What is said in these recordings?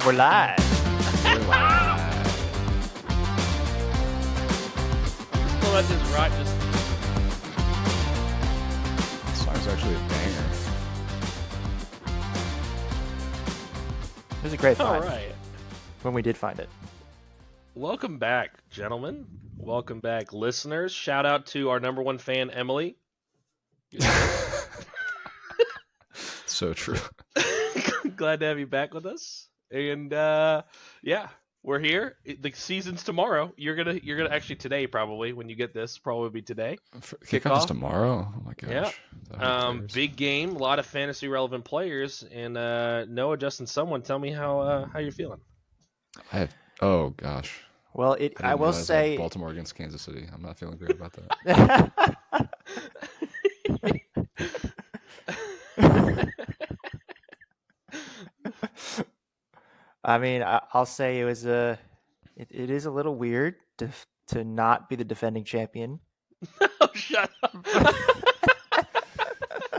We're live. We're live. Just let this rock just. This song's actually a banger. It was a great All find right. when we did find it. Welcome back, gentlemen. Welcome back, listeners. Shout out to our number one fan, Emily. So true. Glad to have you back with us. And yeah, we're here. The season's tomorrow. You're gonna actually today probably when you get this probably be today. Kickoff is tomorrow. Oh my gosh. Yeah. Is that how it plays? Big game, a lot of fantasy relevant players, and Noah, Justin, someone tell me how you're feeling. Oh gosh. Well, I will say Baltimore against Kansas City. I'm not feeling great about that. I mean, I'll say it was it is a little weird to not be the defending champion. Oh, shut up.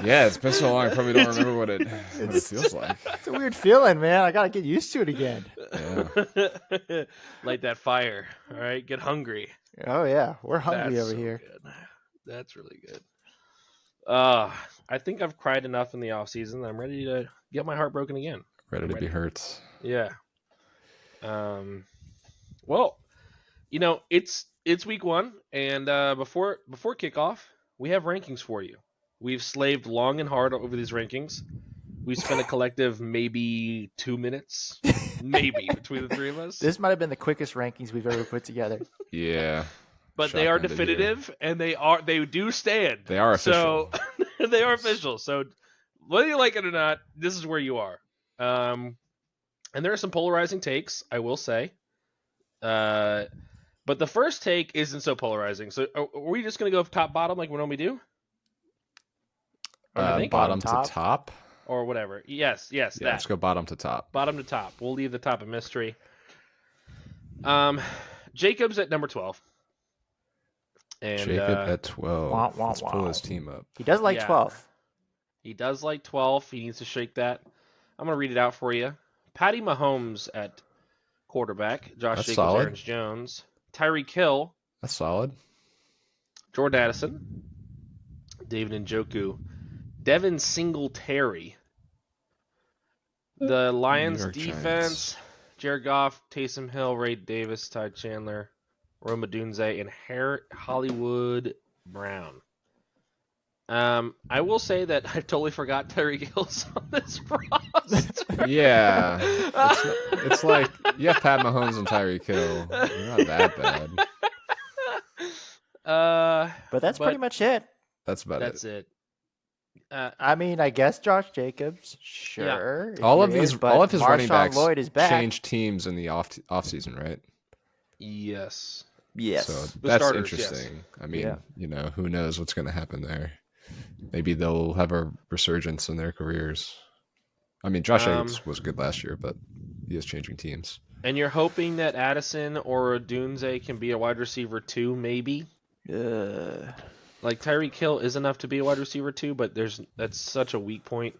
Yeah, it's been so long. I probably don't remember what it feels like. It's a weird feeling, man. I gotta get used to it again. Yeah. Light that fire. All right, get hungry. Oh yeah, we're hungry That's over so here. Good. That's really good. I think I've cried enough in the off season. I'm ready to get my heart broken again. Ready to be hurt. Yeah. Well, you know, it's week one, and before kickoff, we have rankings for you. We've slaved long and hard over these rankings. We spent a collective maybe 2 minutes, maybe between the three of us. This might have been the quickest rankings we've ever put together. Yeah. But they are Shocking to hear. definitive, and they do stand. They are official. So they are official. So whether you like it or not, this is where you are. And there are some polarizing takes, I will say. But the first take isn't so polarizing. So are we just going to go top bottom like we normally do? Bottom Top. to top. Or whatever. Yes, Yeah, that. let's go bottom to top. Bottom to top. We'll leave the top a mystery. Jacob's at number 12. And Jacob at 12. Wah, wah, Let's pull wah. his team up. He does like Yeah. 12. he does like 12. He needs to shake that. I'm going to read it out for you. Patty Mahomes at quarterback. Josh That's Jacobs, solid. Aaron Jones. Tyreek Hill. That's solid. Jordan Addison. David Njoku. Devin Singletary. The Lions York defense. Giants. Jared Goff, Taysom Hill, Ray Davis, Ty Chandler, Roma Dunze, and Hollywood Brown. I will say that I totally forgot Tyreek Hill's on this roster. Yeah. It's like you have Pat Mahomes and Tyreek Hill. You're not that bad. But that's pretty much it. That's about That's it. it. I mean, I guess Josh Jacobs, sure. if All he of these, is, but all of his running Marshawn backs Lloyd is back. changed teams in the off season, right? Yes. Yes. So The that's starters, interesting. I mean, Yeah. you know, who knows what's going to happen there? Maybe they'll have a resurgence in their careers. I mean, Josh Jacobs was good last year, but he is changing teams. And you're hoping that Addison or Dunze can be a wide receiver too, maybe? Like Tyreek Hill is enough to be a wide receiver too, but that's such a weak point.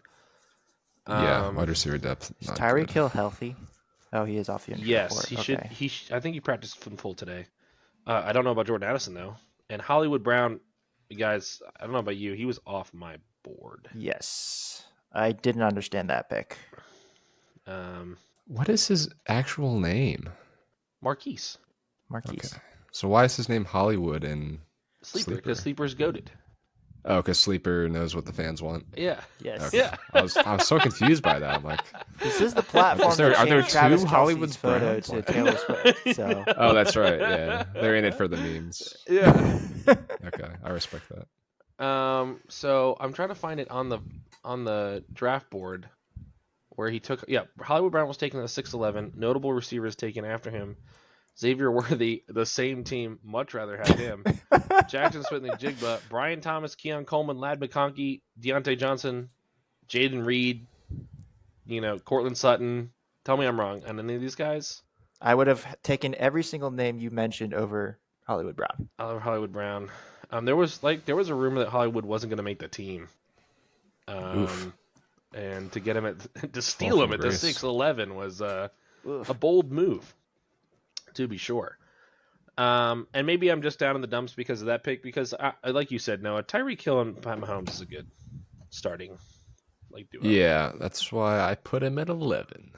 Yeah, wide receiver depth. Is not Tyreek good. Hill healthy? Oh, he is off the injury Yes, report. he Okay. should. I think he practiced in full today. I don't know about Jordan Addison though, and Hollywood Brown, guys. I don't know about you. He was off my board. Yes. I didn't understand that pick. What is his actual name? Marquise Marquise. Okay. So why is his name Hollywood and Sleeper, because Sleeper's goated. Oh, because Sleeper knows what the fans want. Yeah. Yes. Okay. Yeah. I was so confused by that. I'm like, This is the platform Is there- that are there changed Travis two Kelce's Hollywood photo Browns? to Taylor Swift. So oh, that's right. Yeah, they're in it for the memes. Yeah. Okay, I respect that. So I'm trying to find it on the draft board where he took. Yeah, Hollywood Brown was taken at 6'11". Notable receivers taken after him. Xavier Worthy, the same team, much rather have him. Jackson Smith-Njigba, Brian Thomas, Keon Coleman, Lad McConkey, Deontay Johnson, Jaden Reed, Cortland Sutton. Tell me I'm wrong on any of these guys. I would have taken every single name you mentioned over Hollywood Brown. Hollywood Brown. There was a rumor that Hollywood wasn't going to make the team. Oof. And to get him to steal him at the from grace. 6'11" Oof. A bold move, to be sure. And maybe I'm just down in the dumps because of that pick. Because like you said, Noah, Tyreek Hill and Pat Mahomes is a good starting duo. Yeah, that's why I put him at 11.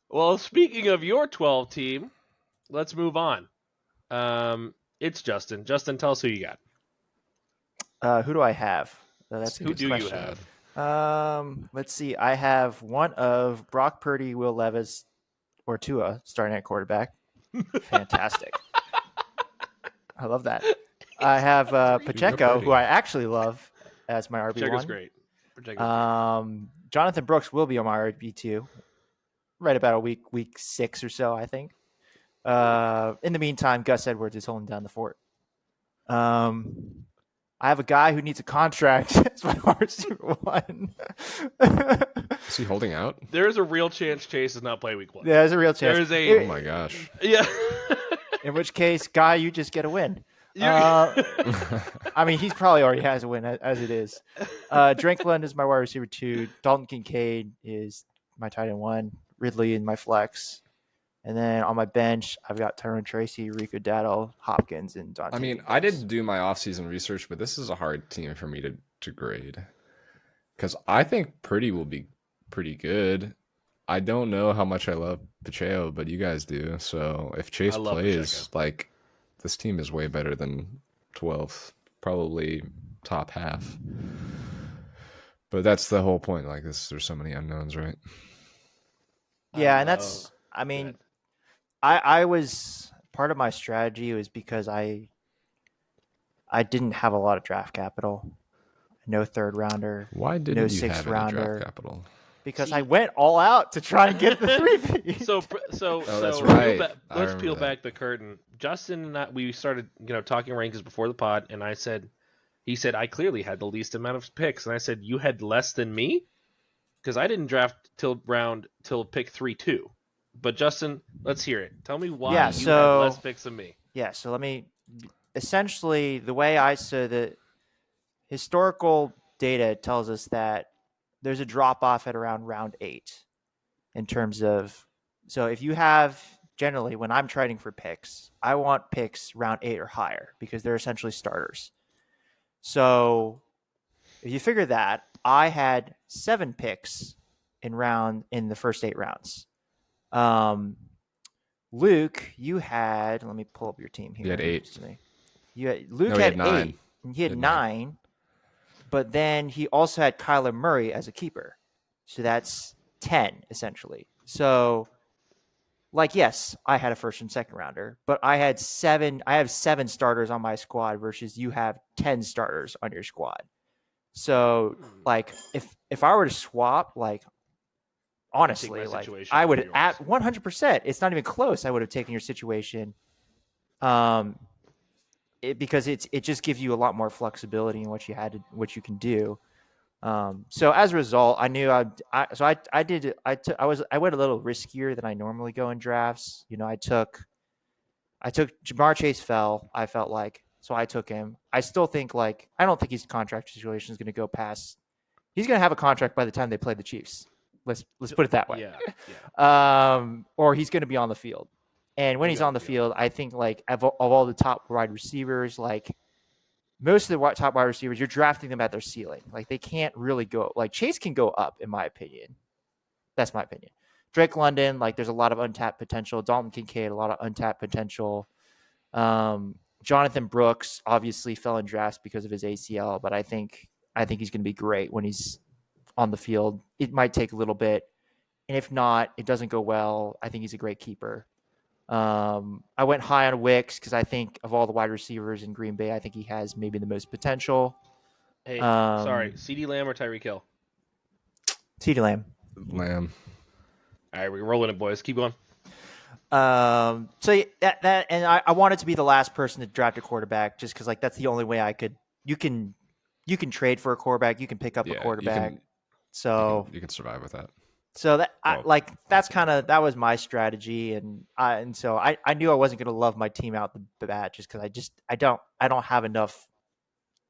Well, speaking of your 12 team, let's move on. It's Justin. Justin, tell us who you got. Who do I have? That's a Who good do question. you have? Let's see. I have one of Brock Purdy, Will Levis, or Tua starting at quarterback. Fantastic. I love that. I have Pacheco, who I actually love, as my RB1. Pacheco's great. Jonathan Brooks will be on my RB2 right about week 6 or so, I think. In the meantime, Gus Edwards is holding down the fort. I have a guy who needs a contract as my receiver 1. Is he holding out? There is a real chance Chase does not play week 1. Yeah, there's a real chance. Oh my gosh. Yeah. In which case, Guy, you just get a win. I mean, he's probably already has a win as it is. Drake London is my wide receiver 2. Dalton Kincaid is my tight end 1. Ridley in my flex. And then on my bench, I've got Tyrone Tracy, Rico Dowdle, Hopkins, and Dante. I mean, I didn't do my offseason research, but this is a hard team for me to grade. Because I think Purdy will be pretty good. I don't know how much I love Pacheco, but you guys do. So if Chase plays, like, this team is way better than 12th, probably top half. But that's the whole point. Like, there's so many unknowns, right? Yeah, and that's, I mean, I was, part of my strategy was because I didn't have a lot of draft capital. No third rounder. Why didn't you sixth have any rounder. draft capital? Because I went all out to try and get the 3P. So that's right. Let's peel back the curtain. Justin and I, we started, talking rankings before the pod, and he said I clearly had the least amount of picks, and I said you had less than me because I didn't draft till pick 3-2. But Justin, let's hear it. Tell me why you had less picks than me. Yeah, so let me. Essentially, the way I said it, historical data tells us that there's a drop off at around round 8 in terms of. So if you have, generally, when I'm trading for picks, I want picks round 8 or higher because they're essentially starters. So if you figure that, I had 7 picks in the first 8 rounds. Luke, you had. Let me pull up your team here. You had 8. Luke had 8. He had 9. But then he also had Kyler Murray as a keeper. So that's 10, essentially. So, yes, I had a first and second rounder, but I have 7 starters on my squad versus you have 10 starters on your squad. So, if I were to swap, honestly, I would at 100%. It's not even close. I would have taken your situation. Because it just gives you a lot more flexibility in what you can do. So as a result, I knew I went a little riskier than I normally go in drafts. I took Jamar Chase fell. I felt like, so I took him. I still think I don't think his contract situation is going to go past. He's going to have a contract by the time they play the Chiefs. Let's put it that way. Yeah. Or he's going to be on the field. And when he's on the field, I think of all the top wide receivers, most of the top wide receivers, you're drafting them at their ceiling. They can't really go. Chase can go up, in my opinion. That's my opinion. Drake London, there's a lot of untapped potential. Dalton Kincaid, a lot of untapped potential. Jonathan Brooks obviously fell in drafts because of his ACL, but I think he's going to be great when he's on the field. It might take a little bit, and if not, it doesn't go well. I think he's a great keeper. I went high on Wicks because I think of all the wide receivers in Green Bay, I think he has maybe the most potential. Hey, sorry, CeeDee Lamb or Tyreek Hill? CeeDee Lamb. Lamb. All right, we're rolling it, boys. Keep going. So that and I wanted to be the last person to draft a quarterback just because that's the only way I could. You can trade for a quarterback. You can pick up a quarterback. You can survive with that. So that that was my strategy, and so I knew I wasn't going to love my team out the bat just because I don't have enough.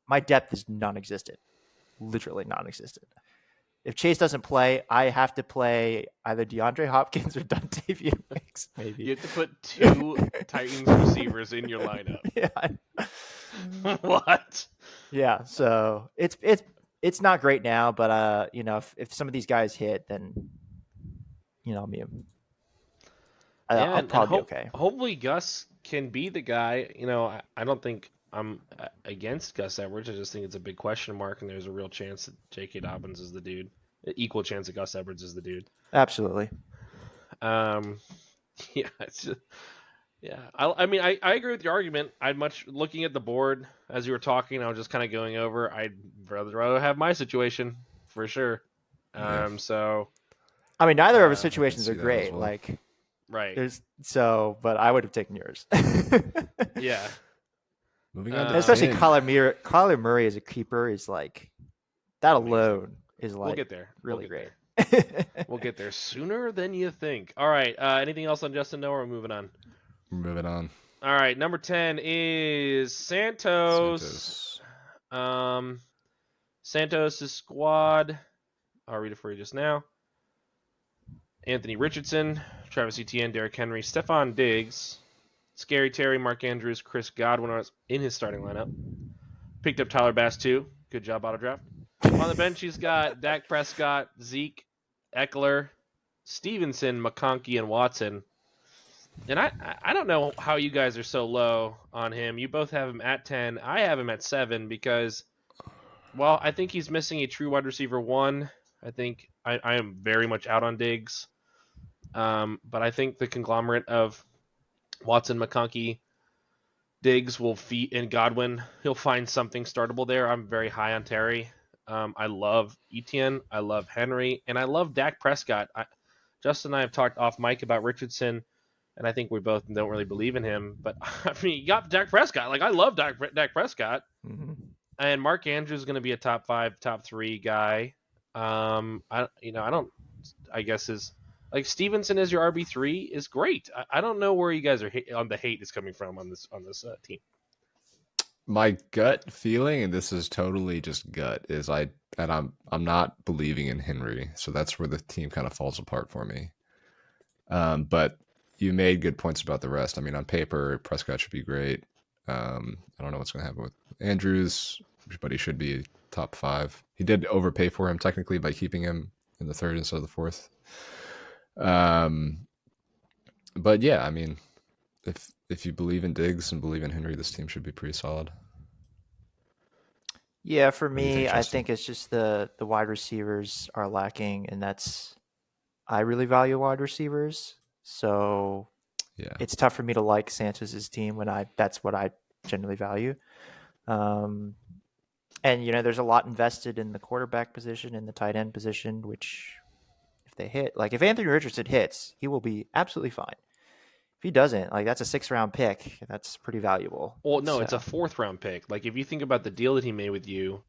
My depth is non-existent, literally non-existent, if Chase doesn't play, I have to play either DeAndre Hopkins or Dontavian Wicks. Maybe You have to put 2 Titans receivers in your lineup. yeah, What? yeah. So it's not great now, but if some of these guys hit, then I mean, I'll probably be okay. Hopefully Gus can be the guy. I don't think I'm against Gus Edwards. I just think it's a big question mark, and there's a real chance that J.K. Dobbins is the dude. An equal chance that Gus Edwards is the dude. Absolutely. Yeah, it's just, yeah. I mean, I agree with your argument. Looking at the board as you were talking, I was just kind of going over. I'd rather have my situation for sure. Yeah. So. I mean, neither of our I situations can are see that as great. well. Like, Right. but I would have taken yours. Yeah. Moving on to Uh, Especially 10. Kyler Murray as a keeper is like that Amazing. alone is like We'll get there. really We'll get great. there. We'll get there sooner than you think. All right. Anything else on Justin Noah? Or moving on. We're moving on. All right. Number 10 is Santos. Santos' squad. I'll read it for you just now. Anthony Richardson, Travis Etienne, Derrick Henry, Stephon Diggs, Scary Terry, Mark Andrews, Chris Godwin was in his starting lineup. Picked up Tyler Bass too. Good job, auto draft. On the bench, he's got Dak Prescott, Zeke, Eckler, Stevenson, McConkey, and Watson. And I don't know how you guys are so low on him. You both have him at 10. I have him at 7 because, well, I think he's missing a true wide receiver 1. I think I am very much out on Diggs. But I think the conglomerate of Watson, McConkey, Diggs will feed in Godwin. He'll find something startable there. I'm very high on Terry. I love Etienne. I love Henry. And I love Dak Prescott. Justin and I have talked off mic about Richardson, and I think we both don't really believe in him. But, I mean, you got Dak Prescott. Like, I love Dak Prescott. Mm-hmm. And Mark Andrews is going to be a top 5, top 3 guy. I guess is like Stevenson as your RB3 is great. I don't know where you guys are on the hate is coming from on this team. My gut feeling, and this is totally just gut, is I'm not believing in Henry, so that's where the team kind of falls apart for me. But you made good points about the rest. I mean, on paper, Prescott should be great. I don't know what's going to happen with Andrews, but he should be top 5. He did overpay for him technically by keeping him in the 3rd instead of the 4th. But yeah, I mean, if you believe in Diggs and believe in Henry, this team should be pretty solid. Yeah, for do you think, me, I Justin? think it's just the wide receivers are lacking, and I really value wide receivers. So Yeah. it's tough for me to like Santos's team when that's what I generally value. And there's a lot invested in the quarterback position and the tight end position, which if they hit, like if Anthony Richardson hits, he will be absolutely fine. If he doesn't, like that's a 6th-round pick. That's pretty valuable. Well, no, it's a 4th-round pick. Like if you think about the deal that he made with you,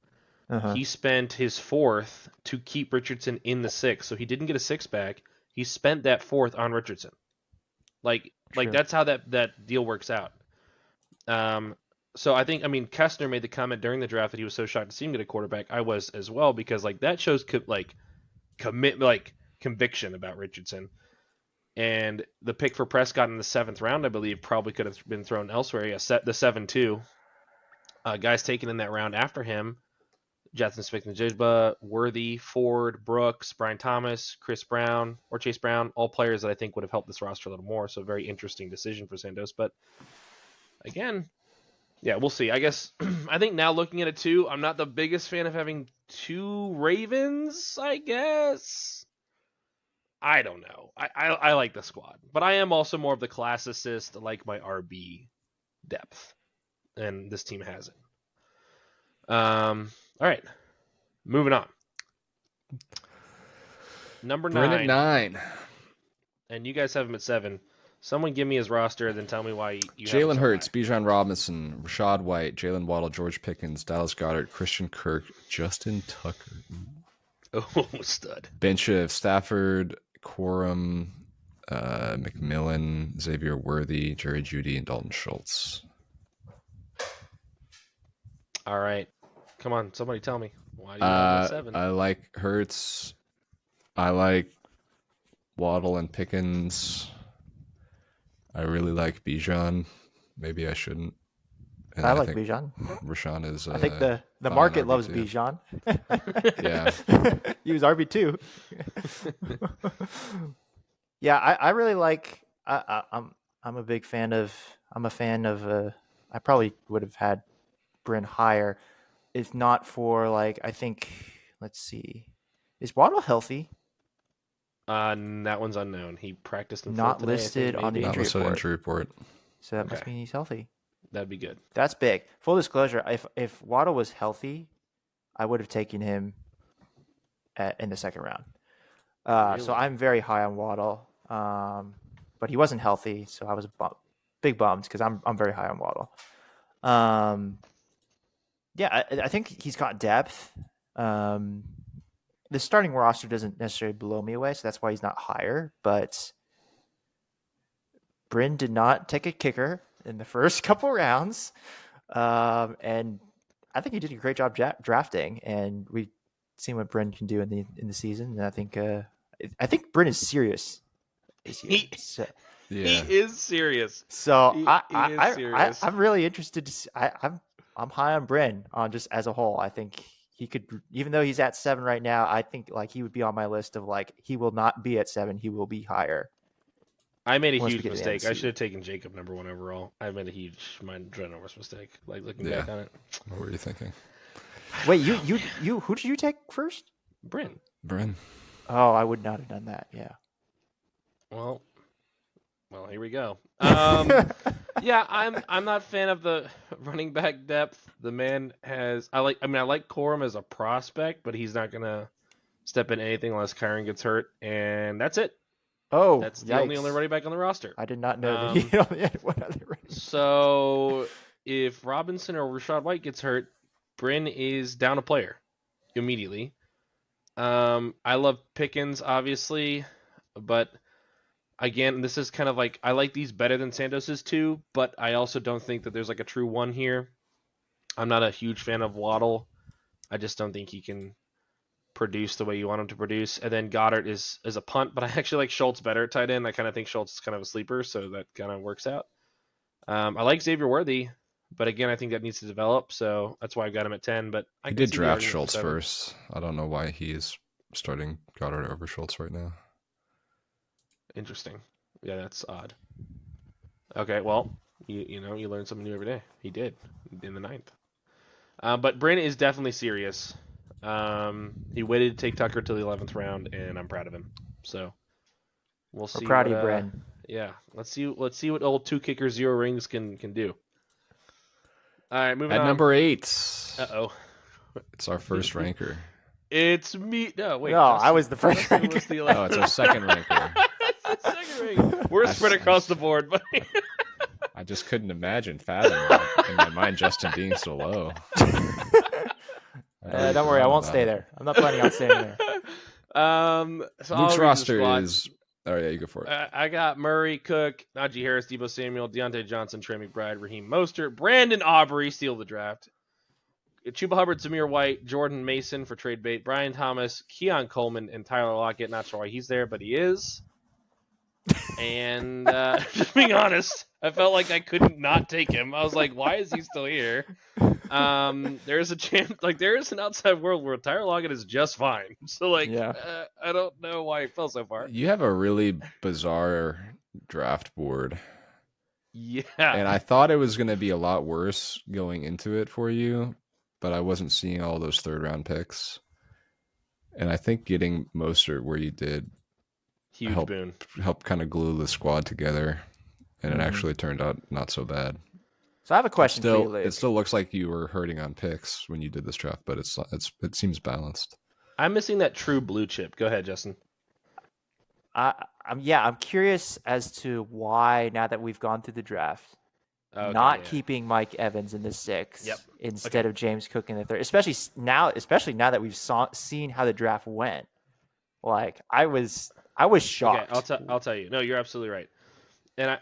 he spent his 4th to keep Richardson in the 6th. So he didn't get a 6 back. He spent that 4th on Richardson. Like Sure. that's how that deal works out. So I mean, Kessler made the comment during the draft that he was so shocked to see him get a quarterback. I was as well, because like that shows conviction about Richardson. And the pick for Prescott in the 7th round, I believe, probably could have been thrown elsewhere. Yeah, the 7-2. Guys taken in that round after him: Jackson Smith-Njigba, Worthy, Ford, Brooks, Brian Thomas, Chase Brown, all players that I think would have helped this roster a little more. So a very interesting decision for Santos. But again, yeah, we'll see. I guess I think now looking at it too, I'm not the biggest fan of having 2 Ravens, I guess. I don't know. I like the squad, but I am also more of the classicist, like my RB depth, and this team has it. All right, moving on. Number 9. Bring it 9. And you guys have him at 7. Someone give me his roster, then tell me why you have him Jalen so Hurts, high. Bijan Robinson, Rashad White, Jalen Waddle, George Pickens, Dallas Goedert, Christian Kirk, Justin Tucker. Oh, stud. Bench of Stafford, Quorum, McMillan, Xavier Worthy, Jerry Jeudy, and Dalton Schultz. All right, come on, somebody tell me. Why do you have him at 7? I like Hurts. I like Waddle and Pickens. I really like Bijan. Maybe I shouldn't. And I I like think Bijan. Rashawn is. I think the fine market loves RB2. Bijan. Yeah. He was RB2. Yeah, I really like. I'm a big fan of. I'm a fan of. I probably would have had Bryn higher, if not for like. I think. Let's see. Is Waddle healthy? That one's unknown. He practiced in full Not today, I think, listed on the maybe. Not injury listed report. injury report. So that must Okay. mean he's healthy. That'd be good. That's big. Full disclosure: if Waddle was healthy, I would have taken him in the second round. So Really? I'm very high on Waddle, but he wasn't healthy, so I was big bummed because I'm very high on Waddle. Yeah, I think he's got depth. The starting roster doesn't necessarily blow me away, so that's why he's not higher. But Bryn did not take a kicker in the first couple rounds, and I think he did a great job drafting. And we've seen what Bryn can do in the season. And I think Bryn is serious this year. Yeah. He is serious. So He is I serious. I'm really interested to see. I'm high on Bryn on just as a whole. I think he could, even though he's at 7 right now. I think like he would be on my list of like he will not be at 7. He will be higher. I made a Once we huge get to the end of mistake. the I season. should have taken Jacob number 1 overall. I made a huge ginormous mistake. Like looking Yeah. back on it. What were you thinking? Wait, you who did you take first? Bryn. Bryn. Oh, I would not have done that. Yeah. Well, here we go. Yeah, I'm not a fan of the running back depth. The man has I like Corum as a prospect, but he's not gonna step in anything unless Kyron gets hurt, and that's it. Oh, That's the yikes. only running back on the roster. I did not know that he only had one other running back. So if Robinson or Rashad White gets hurt, Bryn is down a player immediately. I love Pickens, obviously, but again, this is kind of like I like these better than Santos's too, but I also don't think that there's like a true one here. I'm not a huge fan of Waddle. I just don't think he can produce the way you want him to produce. And then Goddard is a punt, but I actually like Schultz better at tight end. I kind of think Schultz is kind of a sleeper, so that kind of works out. I like Xavier Worthy, but again, I think that needs to develop, so that's why I got him at 10. But I He can did see the draft argument for Schultz 7. first. I don't know why he is starting Goddard over Schultz right now. Interesting. Yeah, that's odd. Okay, well, you learn something new every day. He did in the 9th. But Bryn is definitely serious. He waited to take Tucker till the 11th round, and I'm proud of him. So we'll see. We're proud of what, you, Bryn. Yeah, let's see what old 2 kicker 0 rings can do. All right, moving At on. number 8, Uh-oh. it's our first ranker. It's me. No, wait. No, I was the first Justin ranker. was the Oh, it's our second ranker. It's the second rank. We're spread across the board, buddy. I just couldn't fathom in my mind Justin being so low. Don't worry, I won't stay there. I'm not planning on staying there. So I'll Luke's read the roster squad. is. Oh yeah, you go for it. I got Murray, Cook, Najee Harris, Debo Samuel, Deontay Johnson, Trey McBride, Raheem Mostert, Brandon Aubrey, steal the draft. Chuba Hubbard, Zamir White, Jordan Mason for trade bait, Brian Thomas, Keon Coleman, and Tyler Lockett. Not sure why he's there, but he is. And just being honest, I felt like I couldn't not take him. I was like, why is he still here? There's a chance, like there is an outside world where Tyler Lockett is just fine. So like, Yeah. I don't know why he fell so far. You have a really bizarre draft board. Yeah. And I thought it was going to be a lot worse going into it for you, but I wasn't seeing all those 3rd round picks. And I think getting Mostert where you did Huge boon. helped kind of glue the squad together, and Mhm. it actually turned out not so bad. So I have a question for you, Still, Luke. it still looks like you were hurting on picks when you did this draft, but it seems balanced. I'm missing that true blue chip. Go ahead, Justin. I'm curious as to why now that we've gone through the draft, Okay, not yeah. keeping Mike Evans in the 6th Yep. instead of James Cook in the 3rd, especially now that we've seen how the draft went. Like I was shocked. Okay, I'll tell you. No, you're absolutely right. And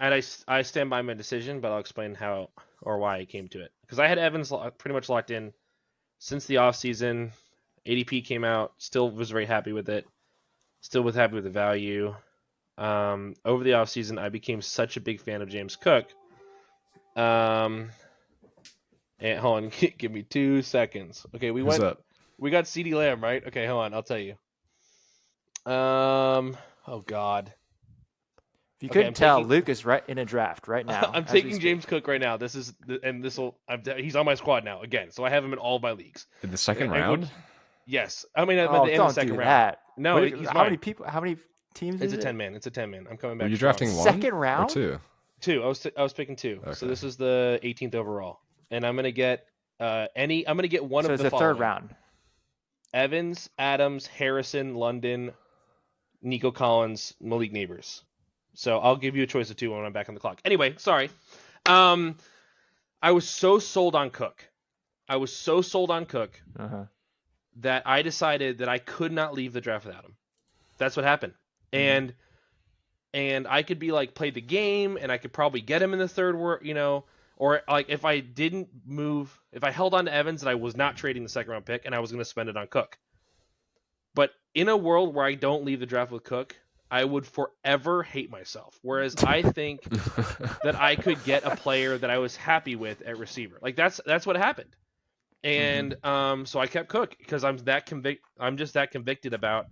I stand by my decision, but I'll explain how or why I came to it. Because I had Evans pretty much locked in since the offseason. ADP came out. Still was very happy with it. Still was happy with the value. Over the offseason, I became such a big fan of James Cook. And hold on, give me 2 seconds. Okay, Who's up? we got CeeDee Lamb, right? Okay, hold on, I'll tell you. Oh God. If you Okay, couldn't I'm tell, taking- Luke is right in a draft right now. I'm as we taking speak. James Cook right now. He's on my squad now again, so I have him in all of my leagues. In the second And round? Yes, I mean at Oh, the end don't of the second do round. that. No, What- he's how mine. many people? How many teams? It's is a it? 10-man. It's a 10-man. I'm coming back. Were you strong. drafting one? Second Or round? two? 2. I was picking 2. So Okay. this is the 18th overall, and I'm gonna get I'm gonna get one So of it's the the following: third round. Evans, Adams, Harrison, London, Nico Collins, Malik Neighbors. So I'll give you a choice of 2 when I'm back on the clock. Anyway, sorry. I was so sold on Cook. Uh-huh. That I decided that I could not leave the draft without him. That's what happened. Mhm. And I could be like play the game, and I could probably get him in the third, or like if I didn't move, if I held on to Evans, and I was not trading the second round pick, and I was going to spend it on Cook. But in a world where I don't leave the draft with Cook, I would forever hate myself. Whereas I think that I could get a player that I was happy with at receiver. Like that's what happened. And so I kept Cook because I'm just that convicted about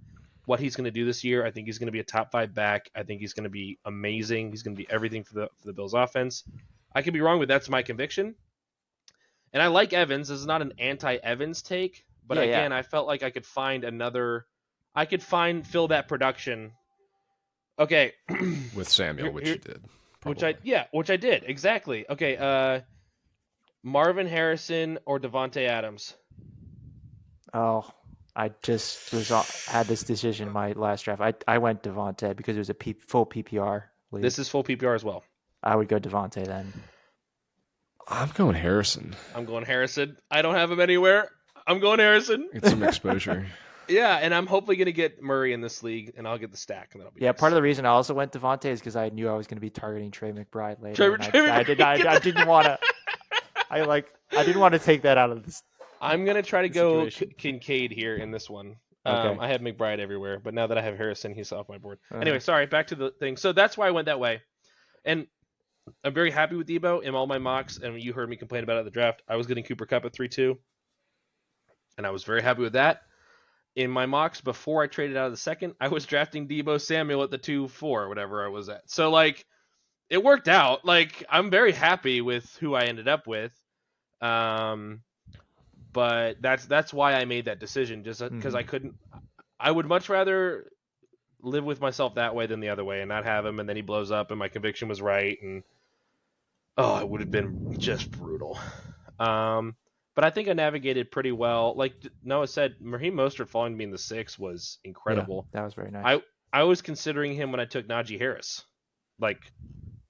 what he's going to do this year. I think he's going to be a top 5 back. I think he's going to be amazing. He's going to be everything for the Bills offense. I could be wrong, but that's my conviction. And I like Evans. This is not an anti-Evans take, but Yeah, again, yeah. I felt like I could fill that production. Okay. With Samuel, which you did. Probably. Which I did. Exactly. Okay, Marvin Harrison or Devontae Adams? Oh, I just had this decision in my last draft. I went Devontae because it was a full PPR league. This is full PPR as well. I would go Devontae then. I'm going Harrison. I'm going Harrison. I don't have him anywhere. I'm going Harrison. Get some exposure. Yeah, and I'm hopefully going to get Murray in this league, and I'll get the stack, and that'll be nice. Part of the reason I also went Devontae is because I knew I was going to be targeting Trey McBride later. Trey I didn't want to. I didn't want to take that out of this. I'm going to try to go situation. Kincaid here in this one. Okay. I have McBride everywhere, but now that I have Harrison, he's off my board. Uh-huh. Anyway, sorry, back to the thing. So that's why I went that way. And I'm very happy with Debo in all my mocks, and you heard me complain about it at the draft. I was getting Cooper Kupp at 3-2, and I was very happy with that. In my mocks before I traded out of the second, I was drafting Debo Samuel at the 2-4, whatever I was at. So, like, it worked out. Like, I'm very happy with who I ended up with. But that's why I made that decision, just because I would much rather live with myself that way than the other way and not have him, and then he blows up and my conviction was right, and it would have been just brutal. But I think I navigated pretty well. Like Noah said, Raheem Mostert falling to me in the 6 was incredible. Yeah, that was very nice. I was considering him when I took Najee Harris, like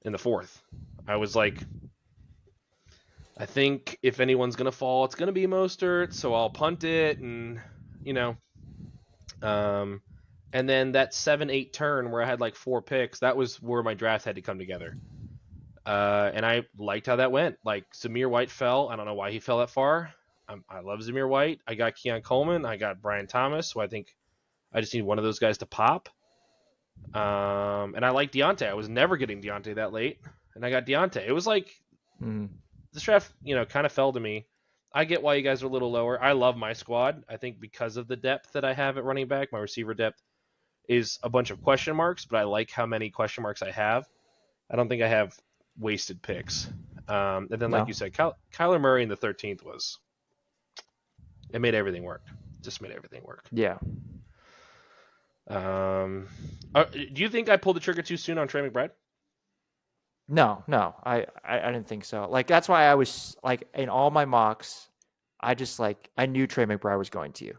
in the 4th. I was like, I think if anyone's gonna fall, it's gonna be Mostert, so I'll punt it, and and then that 7-8 turn where I had like 4 picks, that was where my draft had to come together. And I liked how that went. Like Zamir White fell. I don't know why he fell that far. I love Zamir White. I got Keon Coleman. I got Brian Thomas. So I think I just need one of those guys to pop. And I like Deontay. I was never getting Deontay that late, and I got Deontay. It was like this draft, kind of fell to me. I get why you guys are a little lower. I love my squad. I think because of the depth that I have at running back, my receiver depth is a bunch of question marks, but I like how many question marks I have. I don't think I have wasted picks. And then, like you said, Kyler Murray in the 13th it made everything work. Just made everything work. Yeah. Do you think I pulled the trigger too soon on Trey McBride? No, I didn't think so. Like that's why I was like in all my mocks, I knew Trey McBride was going to you.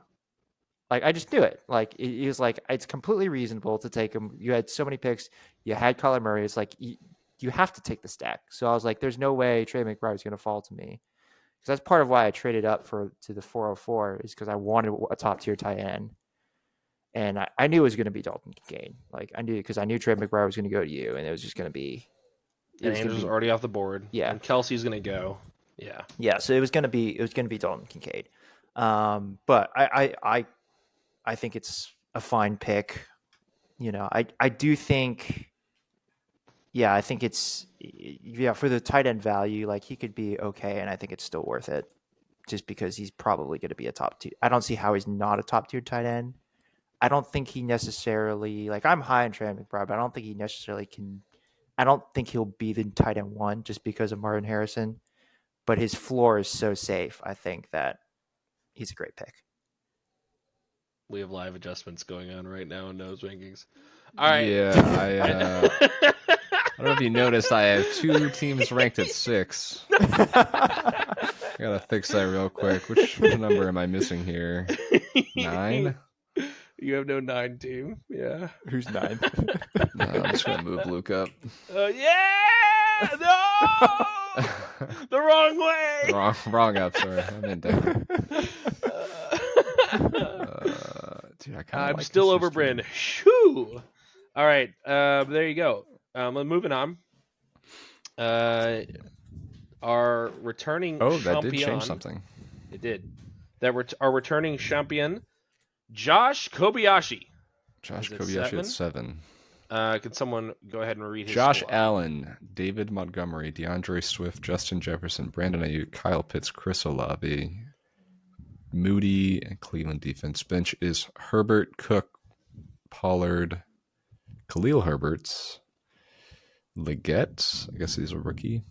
Like I just knew it. Like it was like it's completely reasonable to take him. You had so many picks. You had Kyler Murray. It's like you have to take the stack. So I was like, there's no way Trey McBride was going to fall to me. Because that's part of why I traded up to the 404 is because I wanted a top tier tight end. And I knew it was going to be Dalton Kincaid. Like I knew because I knew Trey McBride was going to go to you, and it was just going to be. And Andrews was already off the board. Yeah. And Kelsey's going to go. Yeah. Yeah. So it was going to be Dalton Kincaid. But I think it's a fine pick. I do think, yeah, I think it's, yeah, for the tight end value, like he could be okay, and I think it's still worth it, just because he's probably going to be a top tier. I don't see how he's not a top tier tight end. I don't think he necessarily, like, I'm high on Trey McBride, but I don't think he necessarily can. I don't think he'll be the tight end one just because of Martin Harrison. But his floor is so safe. I think that he's a great pick. We have live adjustments going on right now in nose rankings. All right. Yeah, I don't know if you noticed, I have 2 teams ranked at 6. I gotta fix that real quick. Which number am I missing here? 9? You have no 9 team. Yeah. Who's 9? No, I'm just gonna move Luke up. Yeah. No. The wrong way. Wrong up. Sorry, I'm in Denver. Dude, I'm still over Bryn. Shoo. All right. There you go. Moving on. Our returning that did champion. change something. It did. Our returning champion, Josh Kobayashi. Josh Is it Kobayashi at 7. Can someone go ahead and read his Josh squad? Allen, David Montgomery, DeAndre Swift, Justin Jefferson, Brandon Ayuk, Kyle Pitts, Chris Olave, Moody, and Cleveland defense. Bench is Herbert, Cook, Pollard, Khalil Herberts, Leggett, I guess he's a rookie,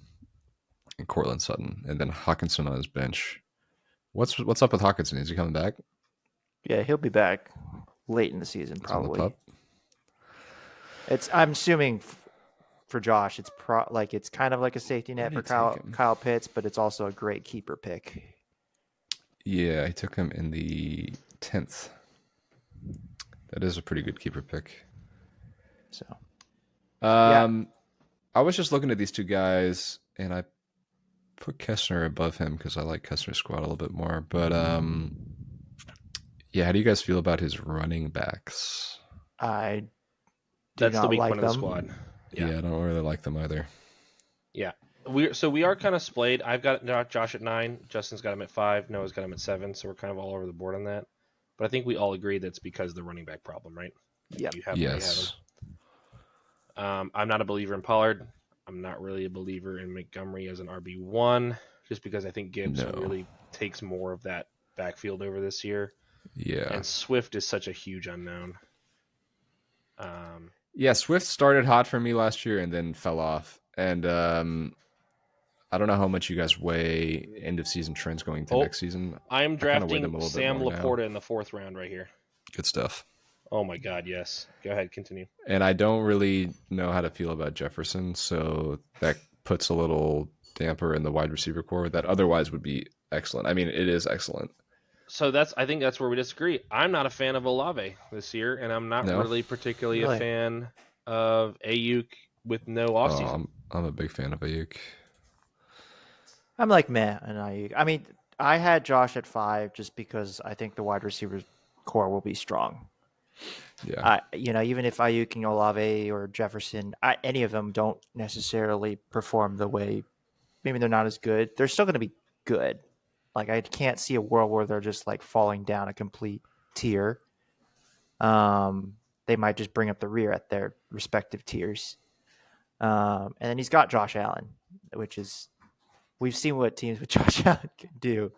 and Cortland Sutton, and then Hawkinson on his bench. What's up with Hawkinson? Is he coming back? Yeah, he'll be back late in the season, He's on the probably. pup? I'm assuming for Josh, it's it's kind of like a safety net for Kyle Pitts, but it's also a great keeper pick. Yeah, I took him in the 10th. That is a pretty good keeper pick. So, I was just looking at these 2 guys, and I put Kessler above him because I like Kessler's squad a little bit more. But yeah, how do you guys feel about his running backs? I do That's not the weak like one of the them. squad. Yeah, I don't really like them either. Yeah. We are kind of splayed. I've got Josh at 9. Justin's got him at 5. Noah's got him at 7. So we're kind of all over the board on that. But I think we all agree that's because of the running back problem, right? Yeah. Yes. I'm not a believer in Pollard. I'm not really a believer in Montgomery as an RB1, just because I think Gibbs really takes more of that backfield over this year. Yeah. And Swift is such a huge unknown. Yeah, Swift started hot for me last year and then fell off. And I don't know how much you guys weigh end of season trends going to next season. I'm drafting Sam Laporta in the 4th round right here. Good stuff. Oh my God, yes. Go ahead, continue. And I don't really know how to feel about Jefferson, so that puts a little damper in the wide receiver core that otherwise would be excellent. I mean, it is excellent. So I think that's where we disagree. I'm not a fan of Olave this year, and I'm not really particularly a fan of Ayuk with no offseason. I'm a big fan of Ayuk. I'm like meh and Ayuk. I mean, I had Josh at 5 just because I think the wide receiver core will be strong. Yeah. Even if Ayuk and Olave or Jefferson, any of them don't necessarily perform the way, maybe they're not as good, they're still going to be good. Like, I can't see a world where they're just like falling down a complete tier. They might just bring up the rear at their respective tiers. And then he's got Josh Allen, which is, we've seen what teams with Josh Allen can do.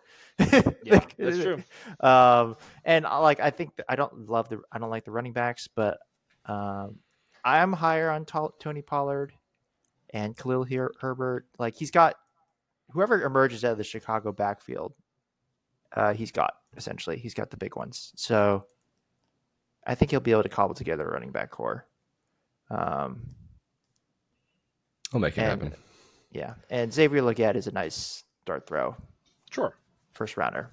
Yeah, that's true. And I think I don't like the running backs, but I'm higher on Tony Pollard and Khalil Herbert. Like, he's got whoever emerges out of the Chicago backfield. He's got the big ones. So I think he'll be able to cobble together a running back core. I'll make it happen. Yeah, and Xavier Legette is a nice dart throw. Sure. First rounder.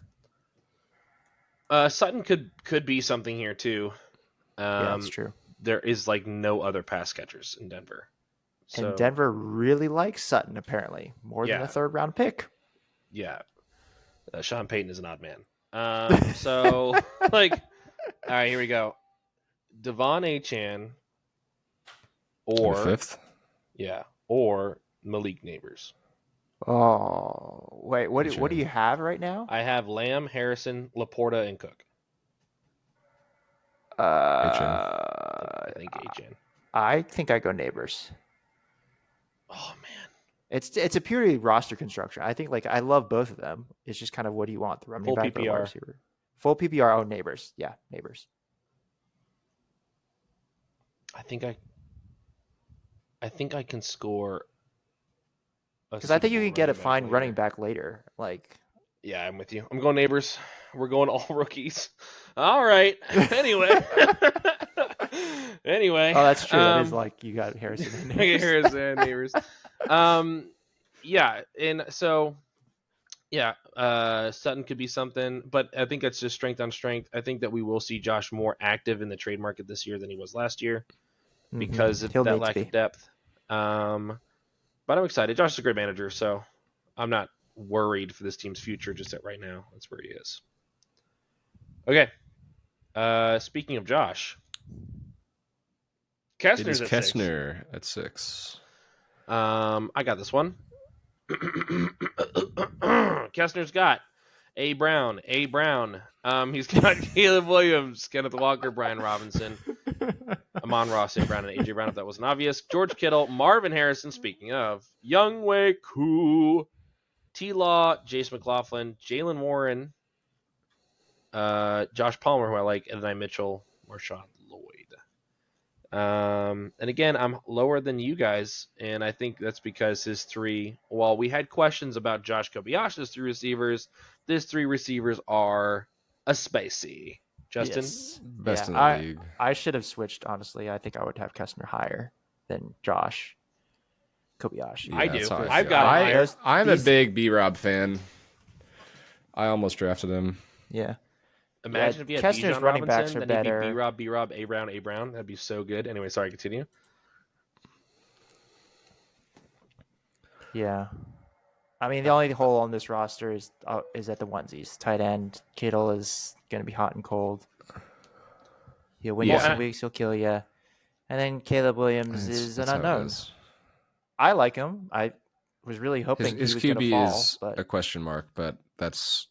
Sutton could be something here too. Yeah, that's true. There is like no other pass catchers in Denver. So, and Denver really likes Sutton, apparently, more than a 3rd round pick. Yeah. Sean Payton is an odd man. So, all right, here we go. Devon Achane or 5th? Yeah, or Malik Neighbors. Oh, wait, what do Achane. you have right now? I have Lamb, Harrison, Laporta, and Cook. Achane. I think Achan. I think I go Neighbors. Oh man. It's a purely roster construction. I think like I love both of them. It's just kind of what do you want, the running Full back or the wide PPR. receiver? Full PPR. Oh, Neighbors. Yeah, Neighbors. I think I can score Because I think you can get a fine running back later. Like, Yeah, I'm with you. I'm going Neighbors. We're going all rookies. All right. Anyway. Anyway. oh, that's true. That is like you got Harrison and Neighbors. Harrison Neighbors. Yeah, and so Sutton could be something, but I think that's just strength on strength. I think that we will see Josh more active in the trade market this year than he was last year because of He'll that need to lack be. of depth. But I'm excited. Josh is a great manager, so I'm not worried for this team's future just at right now. That's where he is. Okay. Speaking of Josh, It Kessner's is at Kessner at 6. 6. I got this one. Kessner's got A. Brown. He's got Caleb Williams, Kenneth Walker, Brian Robinson, Amon Ross, A. Brown, and A.J. Brown, if that wasn't obvious. George Kittle, Marvin Harrison, speaking of, Younghoe Koo, T-Law, Jace McLaughlin, Jalen Warren, Josh Palmer, who I like, Ednai Mitchell, Marshawn Lloyd. And again, I'm lower than you guys, and I think that's because his three, while we had questions about Josh Kobayashi's 3 receivers, these 3 receivers are a spicy. Justin? Yes. Best in Yeah, the league. I should have switched, honestly. I think I would have Kessner higher than Josh Kobayashi. I do. that's how I've feel. got him higher. I'm These- a big B-Rob fan. I almost drafted him. Yeah. Imagine if you had Kessner's Bijan running backs Robinson, are then he'd better. be B-Rob, A. Brown. That'd be so good. Anyway, sorry, continue. Yeah. I mean, the only hole on this roster is at the onesies. Tight end Kittle is going to be hot and cold. He'll win you Yeah. some weeks. He'll kill you. And then Caleb Williams is an That's how it unknown. is. I like him. I was really hoping His he was going to QB fall, is but a question mark, but that's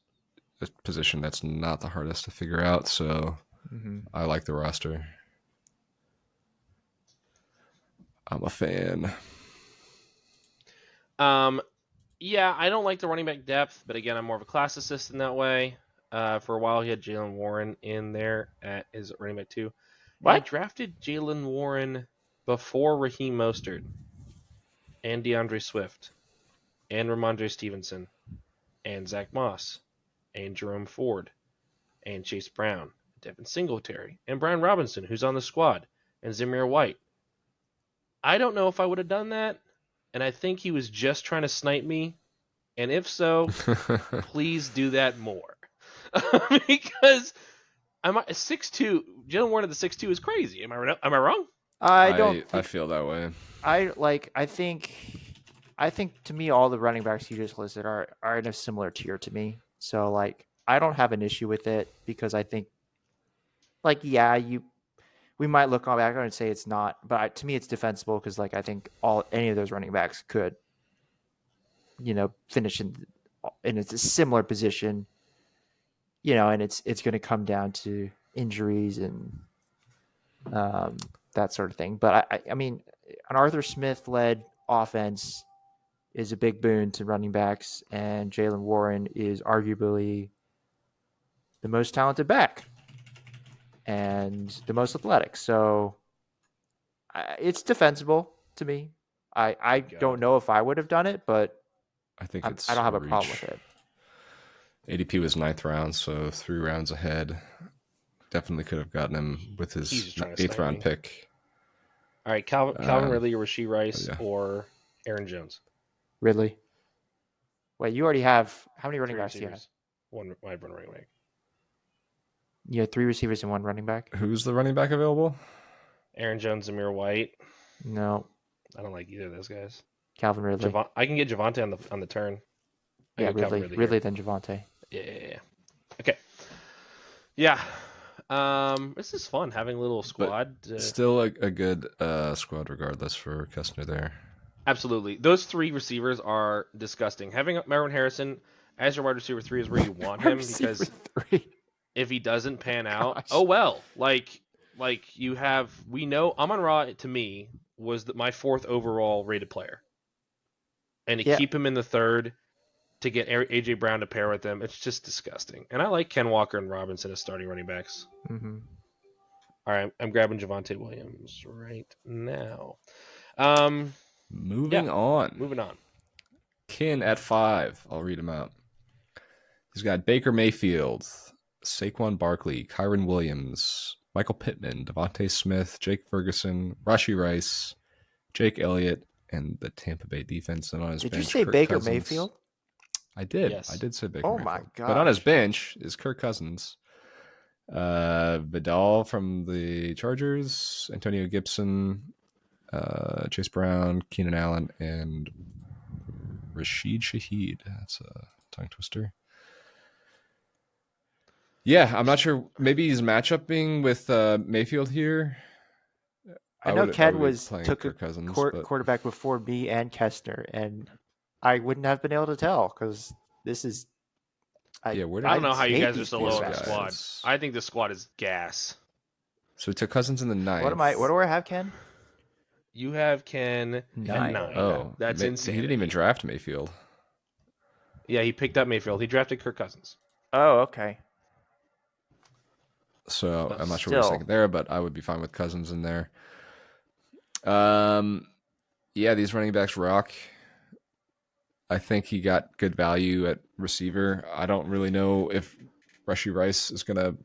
a position that's not the hardest to figure out. So Mhm. I like the roster. I'm a fan. Yeah, I don't like the running back depth, but again, I'm more of a class assistant that way. For a while, he had Jalen Warren in there at his running back 2. What? I drafted Jalen Warren before Raheem Mostert and DeAndre Swift and Ramondre Stevenson and Zach Moss and Jerome Ford and Chase Brown, Devin Singletary, and Brian Robinson, who's on the squad, and Zamir White. I don't know if I would have done that, and I think he was just trying to snipe me. And if so, please do that more. Because I'm 6'2". Jalen Warren at the 6'2" is crazy. Am I wrong? I don't. I feel that way. I think to me all the running backs you just listed are in a similar tier to me. So like I don't have an issue with it because I think like we might look back and say it's not, but to me it's defensible because like I think any of those running backs could finish in a similar position, and it's going to come down to injuries and that sort of thing. But I mean, an Arthur Smith led offense is a big boon to running backs, and Jalen Warren is arguably the most talented back and the most athletic. So it's defensible to me. I don't know if I would have done it, but I think I don't have a problem with it. ADP was 9th round, so 3 rounds ahead. Definitely could have gotten him with his He's just trying to 8th snipe round me. pick. All right, Calvin Ridley or Rasheed Rice yeah. or Aaron Jones. Ridley. Wait, you already have how many running 3 backs do you have? receivers. One wide running back. You have 3 receivers and 1 running back? Who's the running back available? Aaron Jones, Zamir White. No, I don't like either of those guys. Calvin Ridley. I can get Javante on the turn. I Yeah, got Calvin Ridley here. then Javante. Yeah. Okay. Yeah. This is fun having a little squad. Still a good squad regardless for Kessner there. Absolutely. Those three receivers are disgusting. Having Marvin Harrison as your wide receiver 3 is where you want him Receiver because 3. if he doesn't pan out, Gosh. oh well. Like you have, we know Amon-Ra to me was my 4th overall rated player, and to Yeah. keep him in the 3rd to get AJ Brown to pair with them, it's just disgusting. And I like Ken Walker and Robinson as starting running backs. Mm-hmm. All right, I'm grabbing Javonte Williams right now. Moving on. Moving on. Kin at 5. I'll read him out. He's got Baker Mayfield, Saquon Barkley, Kyron Williams, Michael Pittman, Devontae Smith, Jake Ferguson, Rashee Rice, Jake Elliott, and the Tampa Bay defense. And on his Did bench, you say Kirk Baker Cousins. Mayfield? I did. Yes. I did say Baker Oh Mayfield. my But on his gosh. bench is Kirk Cousins, Vidal from the Chargers, Antonio Gibson, Chase Brown, Keenan Allen, and Rashid Shaheed. That's a tongue twister. Yeah, I'm not sure. Maybe he's matchupping with Mayfield here. I know would Ken be playing took a Kirk Cousins, but quarterback before me and Kestner, and I wouldn't have been able to tell because this is. yeah, where did I don't know how you hate guys are these so low on the quarterbacks. squad. I think the squad is gas. So we took Cousins in the 9th. What do I have, Ken? You have Ken at 9. Oh, That's insane. He didn't even draft Mayfield. Yeah, he picked up Mayfield. He drafted Kirk Cousins. Oh, okay. So But I'm not sure what he's still. thinking there, but I would be fine with Cousins in there. Yeah, these running backs rock. I think he got good value at receiver. I don't really know if Rashee Rice is going to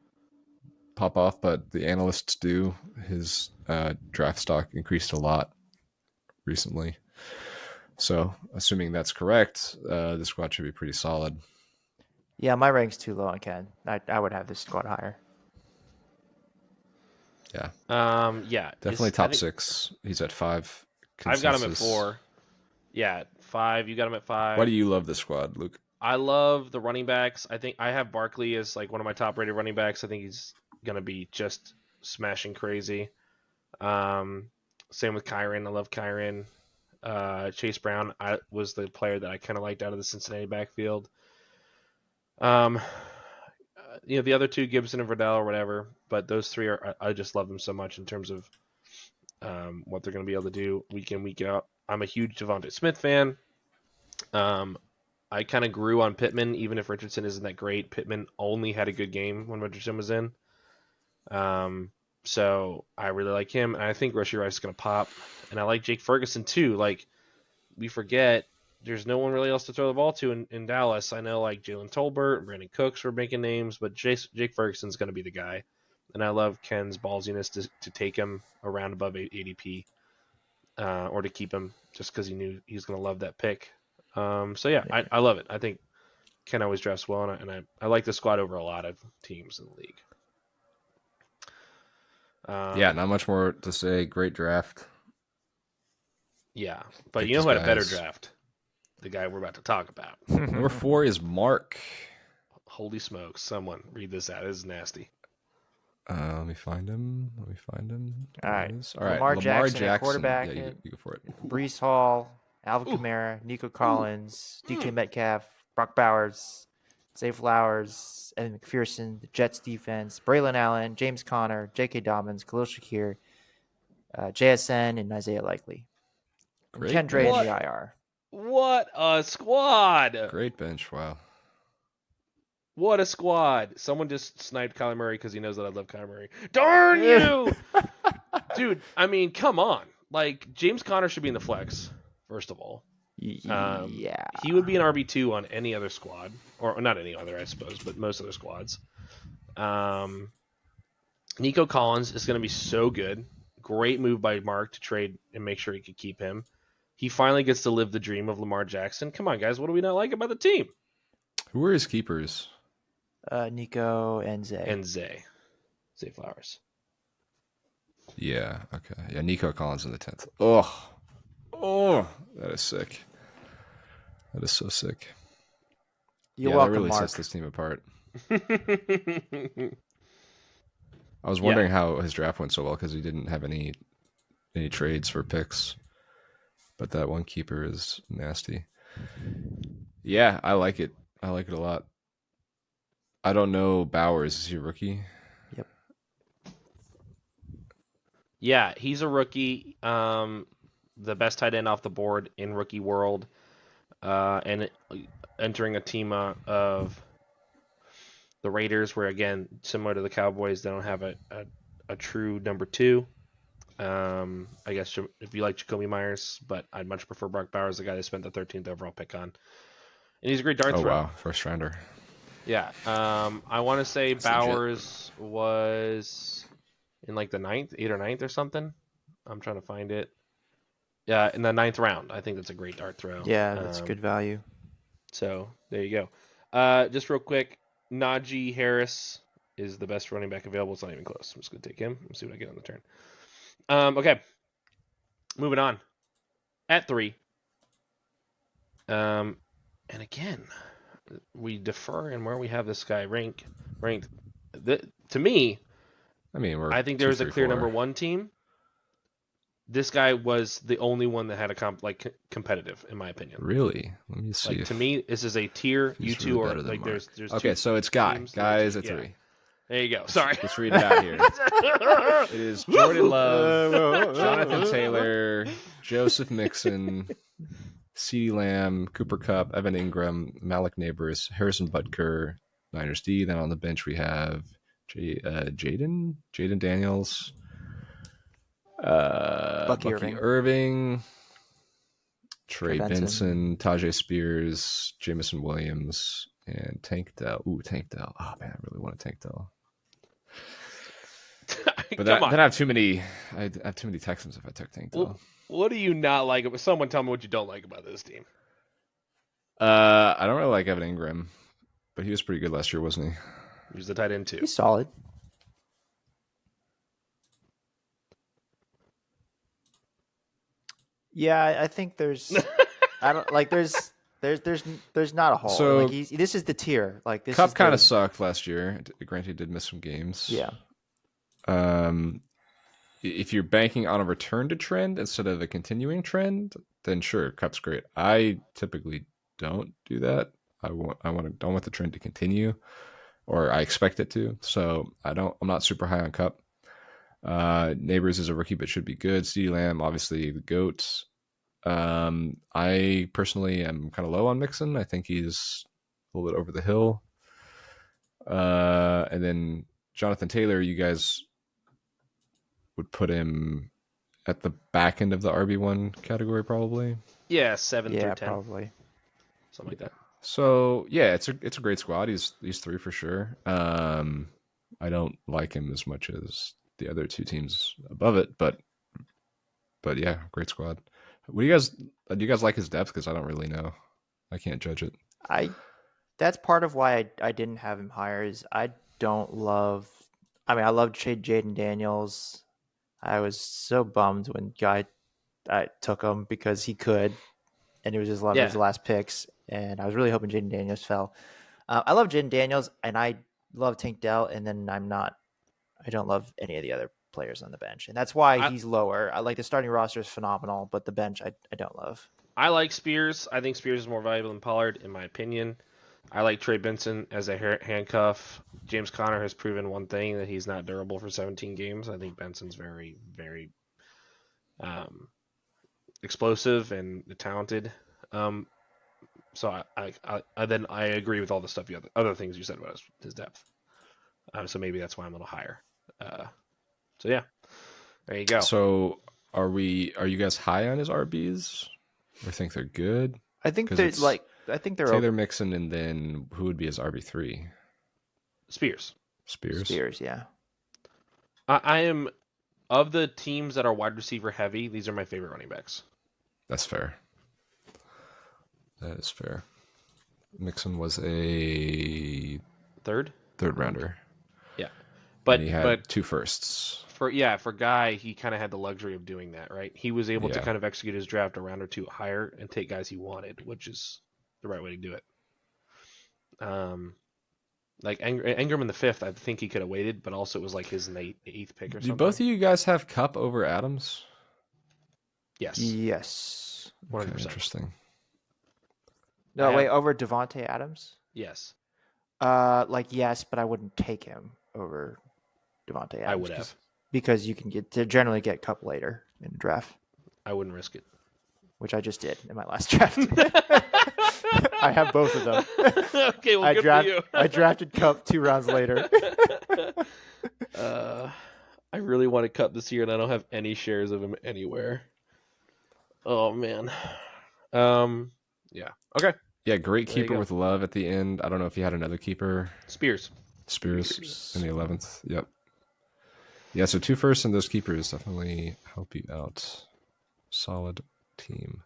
pop off, but the analysts do. His draft stock increased a lot recently. So, assuming that's correct, the squad should be pretty solid. Yeah, my rank's too low on Ken. I would have this squad higher. Yeah, Yeah, definitely I top think 6. He's at 5. I've got him at Consensus. 4. Yeah, 5. You got him at 5. Why do you love this squad, Luke? I love the running backs. I think I have Barkley as like one of my top rated running backs. I think he's gonna be just smashing crazy. Same with Kyron. I love Kyron. Chase Brown was the player that I kind of liked out of the Cincinnati backfield. The other two, Gibson and Verdell or whatever, but those three I just love them so much in terms of what they're going to be able to do week in, week out. I'm a huge Devontae Smith fan. I kind of grew on Pittman, even if Richardson isn't that great. Pittman only had a good game when Richardson was in. So I really like him, and I think Rashee Rice is going to pop. And I like Jake Ferguson too. Like, we forget there's no one really else to throw the ball to in Dallas. I know like Jalen Tolbert and Brandon Cooks were making names, but Jake Ferguson's going to be the guy. And I love Ken's ballsiness to take him around above ADP or to keep him just because he knew he was going to love that pick. So yeah, I love it. I think Ken always drafts well, and I like the squad over a lot of teams in the league. Yeah, not much more to say. Great draft. Yeah, but Pick you know these who had a better guys. draft? The guy we're about to talk about. Number 4 is Mark. Holy smokes! Someone read this out. This is nasty. Let me find him. All There right. he is. All right. Lamar Jackson at quarterback. Yeah, you go for it. Brees Hall, Alvin Kamara, Nico Collins, DK Metcalf, Brock Bowers, Zay Flowers, Evan McPherson, the Jets defense, Braylon Allen, James Conner, J.K. Dobbins, Khalil Shakir, JSN, and Isaiah Likely. And Great Ken Dre in bench. the IR. What a squad! Great bench. Wow. What a squad! Someone just sniped Kyler Murray because he knows that I love Kyler Murray. Darn you! Dude, I mean, come on. Like, James Conner should be in the flex, first of all. Yeah. He would be an RB2 on any other squad. Or not any other, I suppose, but most other squads. Nico Collins is going to be so good. Great move by Mark to trade and make sure he could keep him. He finally gets to live the dream of Lamar Jackson. Come on, guys. What do we not like about the team? Who are his keepers? Nico and Zay. And Zay Flowers. Yeah. Okay. Yeah. Nico Collins in the 10th. Oh, that is sick. That is so sick. You're yeah, welcome, that really Mark. sets this team apart. I was wondering how his draft went so well because he didn't have any trades for picks. but that one keeper is nasty. Yeah, I like it. I like it a lot. I don't know Bowers. Is he a rookie? Yep. Yeah, he's a rookie. The best tight end off the board in rookie world, and entering a team of the Raiders, where again, similar to the Cowboys, they don't have a true number two. I guess if you like Jacoby Myers, but I'd much prefer Brock Bowers, the guy they spent the 13th overall pick on, and he's a great dart Oh thrower. wow, first rounder. Yeah. I want to say That's legit. Bowers was in like the 9th, 8th or 9th or something. I'm trying to find it. Yeah, in the 9th round. I think that's a great dart throw. Yeah, that's good value. So there you go. Just real quick, Najee Harris is the best running back available. It's not even close. I'm just gonna take him. Let's see what I get on the turn. Okay. Moving on. At 3. And again, we defer in where we have this guy ranked. To me, I mean, we're I think 2, there was a 3, clear 4. number 1 team. This guy was the only one that had a competitive, in my opinion. Really? Let me see. Like to me, this is a tier. He's You two really are better than like Mark. there's Okay, two so it's Guy. teams. Guy is at Yeah. 3. There you go. Sorry. Let's read it out here. It is Jordan Love, Jonathan Taylor, Joseph Mixon, CeeDee Lamb, Cooper Kupp, Evan Ingram, Malik Neighbors, Harrison Butker, Niners D. Then on the bench we have Jaden Daniels, Bucky Bucky Irving, Trey Benson, Tajay Spears, Jamison Williams, and Tank Dell. Ooh, Tank Dell. Oh man, I really want a Tank Dell. But then I have too many. I have too many Texans if I took Tank Dell. What do you not like about? Someone tell me what you don't like about this team. I don't really like Evan Ingram, but he was pretty good last year, wasn't he? He was the tight end too. He's solid. Yeah, I think there's. I don't like. There's not a hole. So- like this is the tier. Like this. Cup is kind the- of sucked last year. Granted, he did miss some games. Yeah. If you're banking on a return to trend instead of a continuing trend, then sure, Cup's great. I typically don't do that. I don't want the trend to continue, or I expect it to. So I'm not super high on Cup. Neighbors is a rookie, but should be good. CeeDee Lamb, obviously the GOAT. I personally am kind of low on Mixon. I think he's a little bit over the hill. And then Jonathan Taylor, you guys would put him at the back end of the RB1 category, probably. Yeah, 7 through 10, probably. something like that. So yeah, it's a great squad. He's 3 for sure. I don't like him as much as the other 2 teams above it, but yeah, great squad. What do you guys like his depth? Because I don't really know. I can't judge it. That's part of why I didn't have him higher. Is I don't love. I mean, I love Jaden Daniels. I was so bummed when I took him because he could, and it was just one of his last picks. And I was really hoping Jaden Daniels fell. I love Jaden Daniels, and I love Tank Dell, and then I don't love any of the other players on the bench, and that's why he's lower. I like the starting roster is phenomenal, but the bench I don't love. I like Spears. I think Spears is more valuable than Pollard, in my opinion. I like Trey Benson as a handcuff. James Conner has proven one thing, that he's not durable for 17 games. I think Benson's very, very explosive and talented. So I agree with all the stuff other things you said about his depth. So maybe that's why I'm a little higher. So yeah, there you go. So are you guys high on his RBs, or think they're good? I think 'Cause they're it's like I think they're Taylor Mixon, and then who would be his RB3? Spears. Spears, yeah. I am, of the teams that are wide receiver heavy, these are my favorite running backs. That's fair. That is fair. Mixon was a third rounder. Yeah, but and he had 2 firsts. For Guy, he kind of had the luxury of doing that, right? He was able to kind of execute his draft a round or 2 higher and take guys he wanted, which is the right way to do it. Like Ingram in the 5th, I think he could have waited, but also it was like his 8th pick or something. Do both of you guys have Cup over Adams? Yes. Yes. Okay, 100%. interesting. No, I wait, have- over Devonte Adams? Yes, Like yes, but I wouldn't take him over Devonte Adams. I would have. because you can generally get Cup later in the draft, I wouldn't risk it. which I just did in my last draft. I have both of them. Okay, well, good for you. I drafted Cup 2 rounds later. I really want to cut this year, and I don't have any shares of him anywhere. Oh man. Yeah. Okay. Yeah, great There you keeper go. with Love at the end. I don't know if you had another keeper. Spears. Spears in the 11th. Yep. Yeah, so 2 firsts and those keepers definitely help you out. Solid team.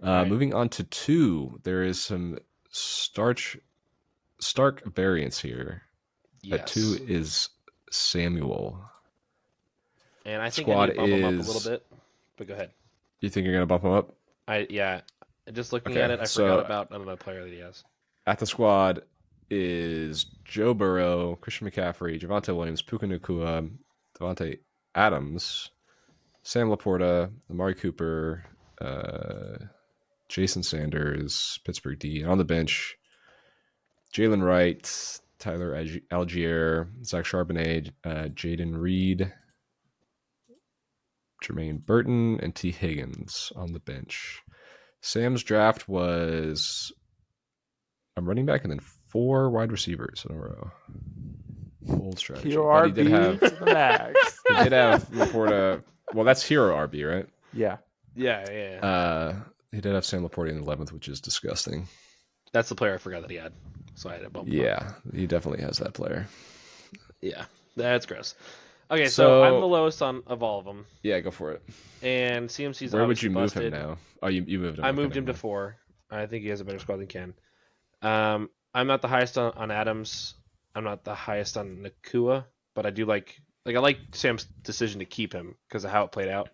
Right. Moving on to 2, there is some stark variance here. Yes. At 2 is Samuel. And I think Squad I need to bump him up a is- little bit. But go ahead. You think you're going to bump him up? Just looking Okay, at it, I so- forgot about another player that he has. At the squad is Joe Burrow, Christian McCaffrey, Javonte Williams, Puka Nacua, Devontae Adams, Sam Laporta, Amari Cooper, Jason Sanders, Pittsburgh D. And on the bench, Jalen Wright, Tyler Algier, Zach Charbonnet, Jaden Reed, Jermaine Burton, and T. Higgins on the bench. Sam's draft was a running back and then 4 wide receivers in a row. Bold strategy. Hero But he RB did have to the max. he did have Laporta. Well, that's hero RB, right? Yeah. Yeah. He did have Sam Laporta in the 11th, which is disgusting. That's the player I forgot that he had. So I had to bump him up. Yeah, he definitely has that player. Yeah. That's gross. Okay, so So- I'm the lowest of all of them. Yeah, go for it. And CMC's Where would obviously you move busted. him now? Oh, you moved him. I Okay, moved him never to mind. 4. I think he has a better squad than Ken. I'm not the highest on Adams. I'm not the highest on Nakua, but I do like I like Sam's decision to keep him because of how it played out.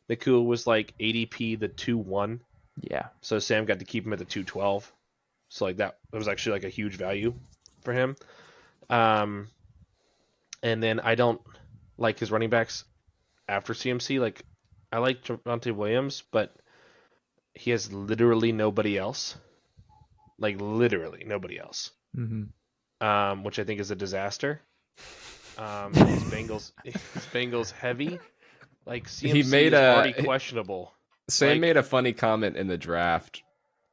Nakua was like ADP the 2-1, Yeah. so Sam got to keep him at the 2-12. So like that was actually like a huge value for him. And then I don't like his running backs after CMC. Like I like Javonte Williams, but he has literally nobody else. Like literally nobody else. Mm-hmm. Which I think is a disaster. His Bengals heavy. Like CMC He made is a- already questionable. Sam Like- made a funny comment in the draft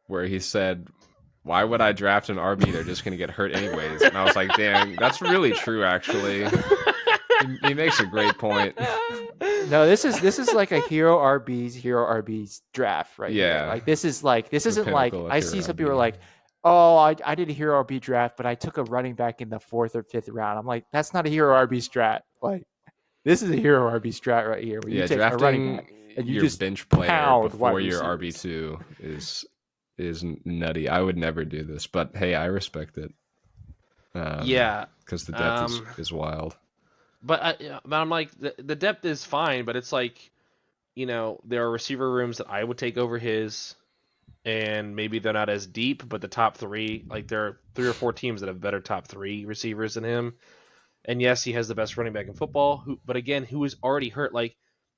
where he said, "Why would I draft an RB? They're just going to get hurt anyways." And I was like, "Damn, that's really true. Actually, he makes a great point." No, this is like a hero RB's draft, right? here. Yeah. Like this isn't like pinnacle of I hero see some RB. people are like, oh, I did a hero RB draft, but I took a running back in the 4th or 5th round. I'm like, that's not a hero RB strat. Like this is a hero RB strat right here. Where you Yeah, take a running drafting back and you your just bench player pound before wide your receivers. RB2 is nutty. I would never do this, but hey, I respect it. Yeah, because the depth um, is wild. but I'm like the depth is fine, but it's like, there are receiver rooms that I would take over his, and maybe they're not as deep, but the top 3, like there are 3 or 4 teams that have better top 3 receivers than him. And yes, he has the best running back in football, but again, who is already hurt. Like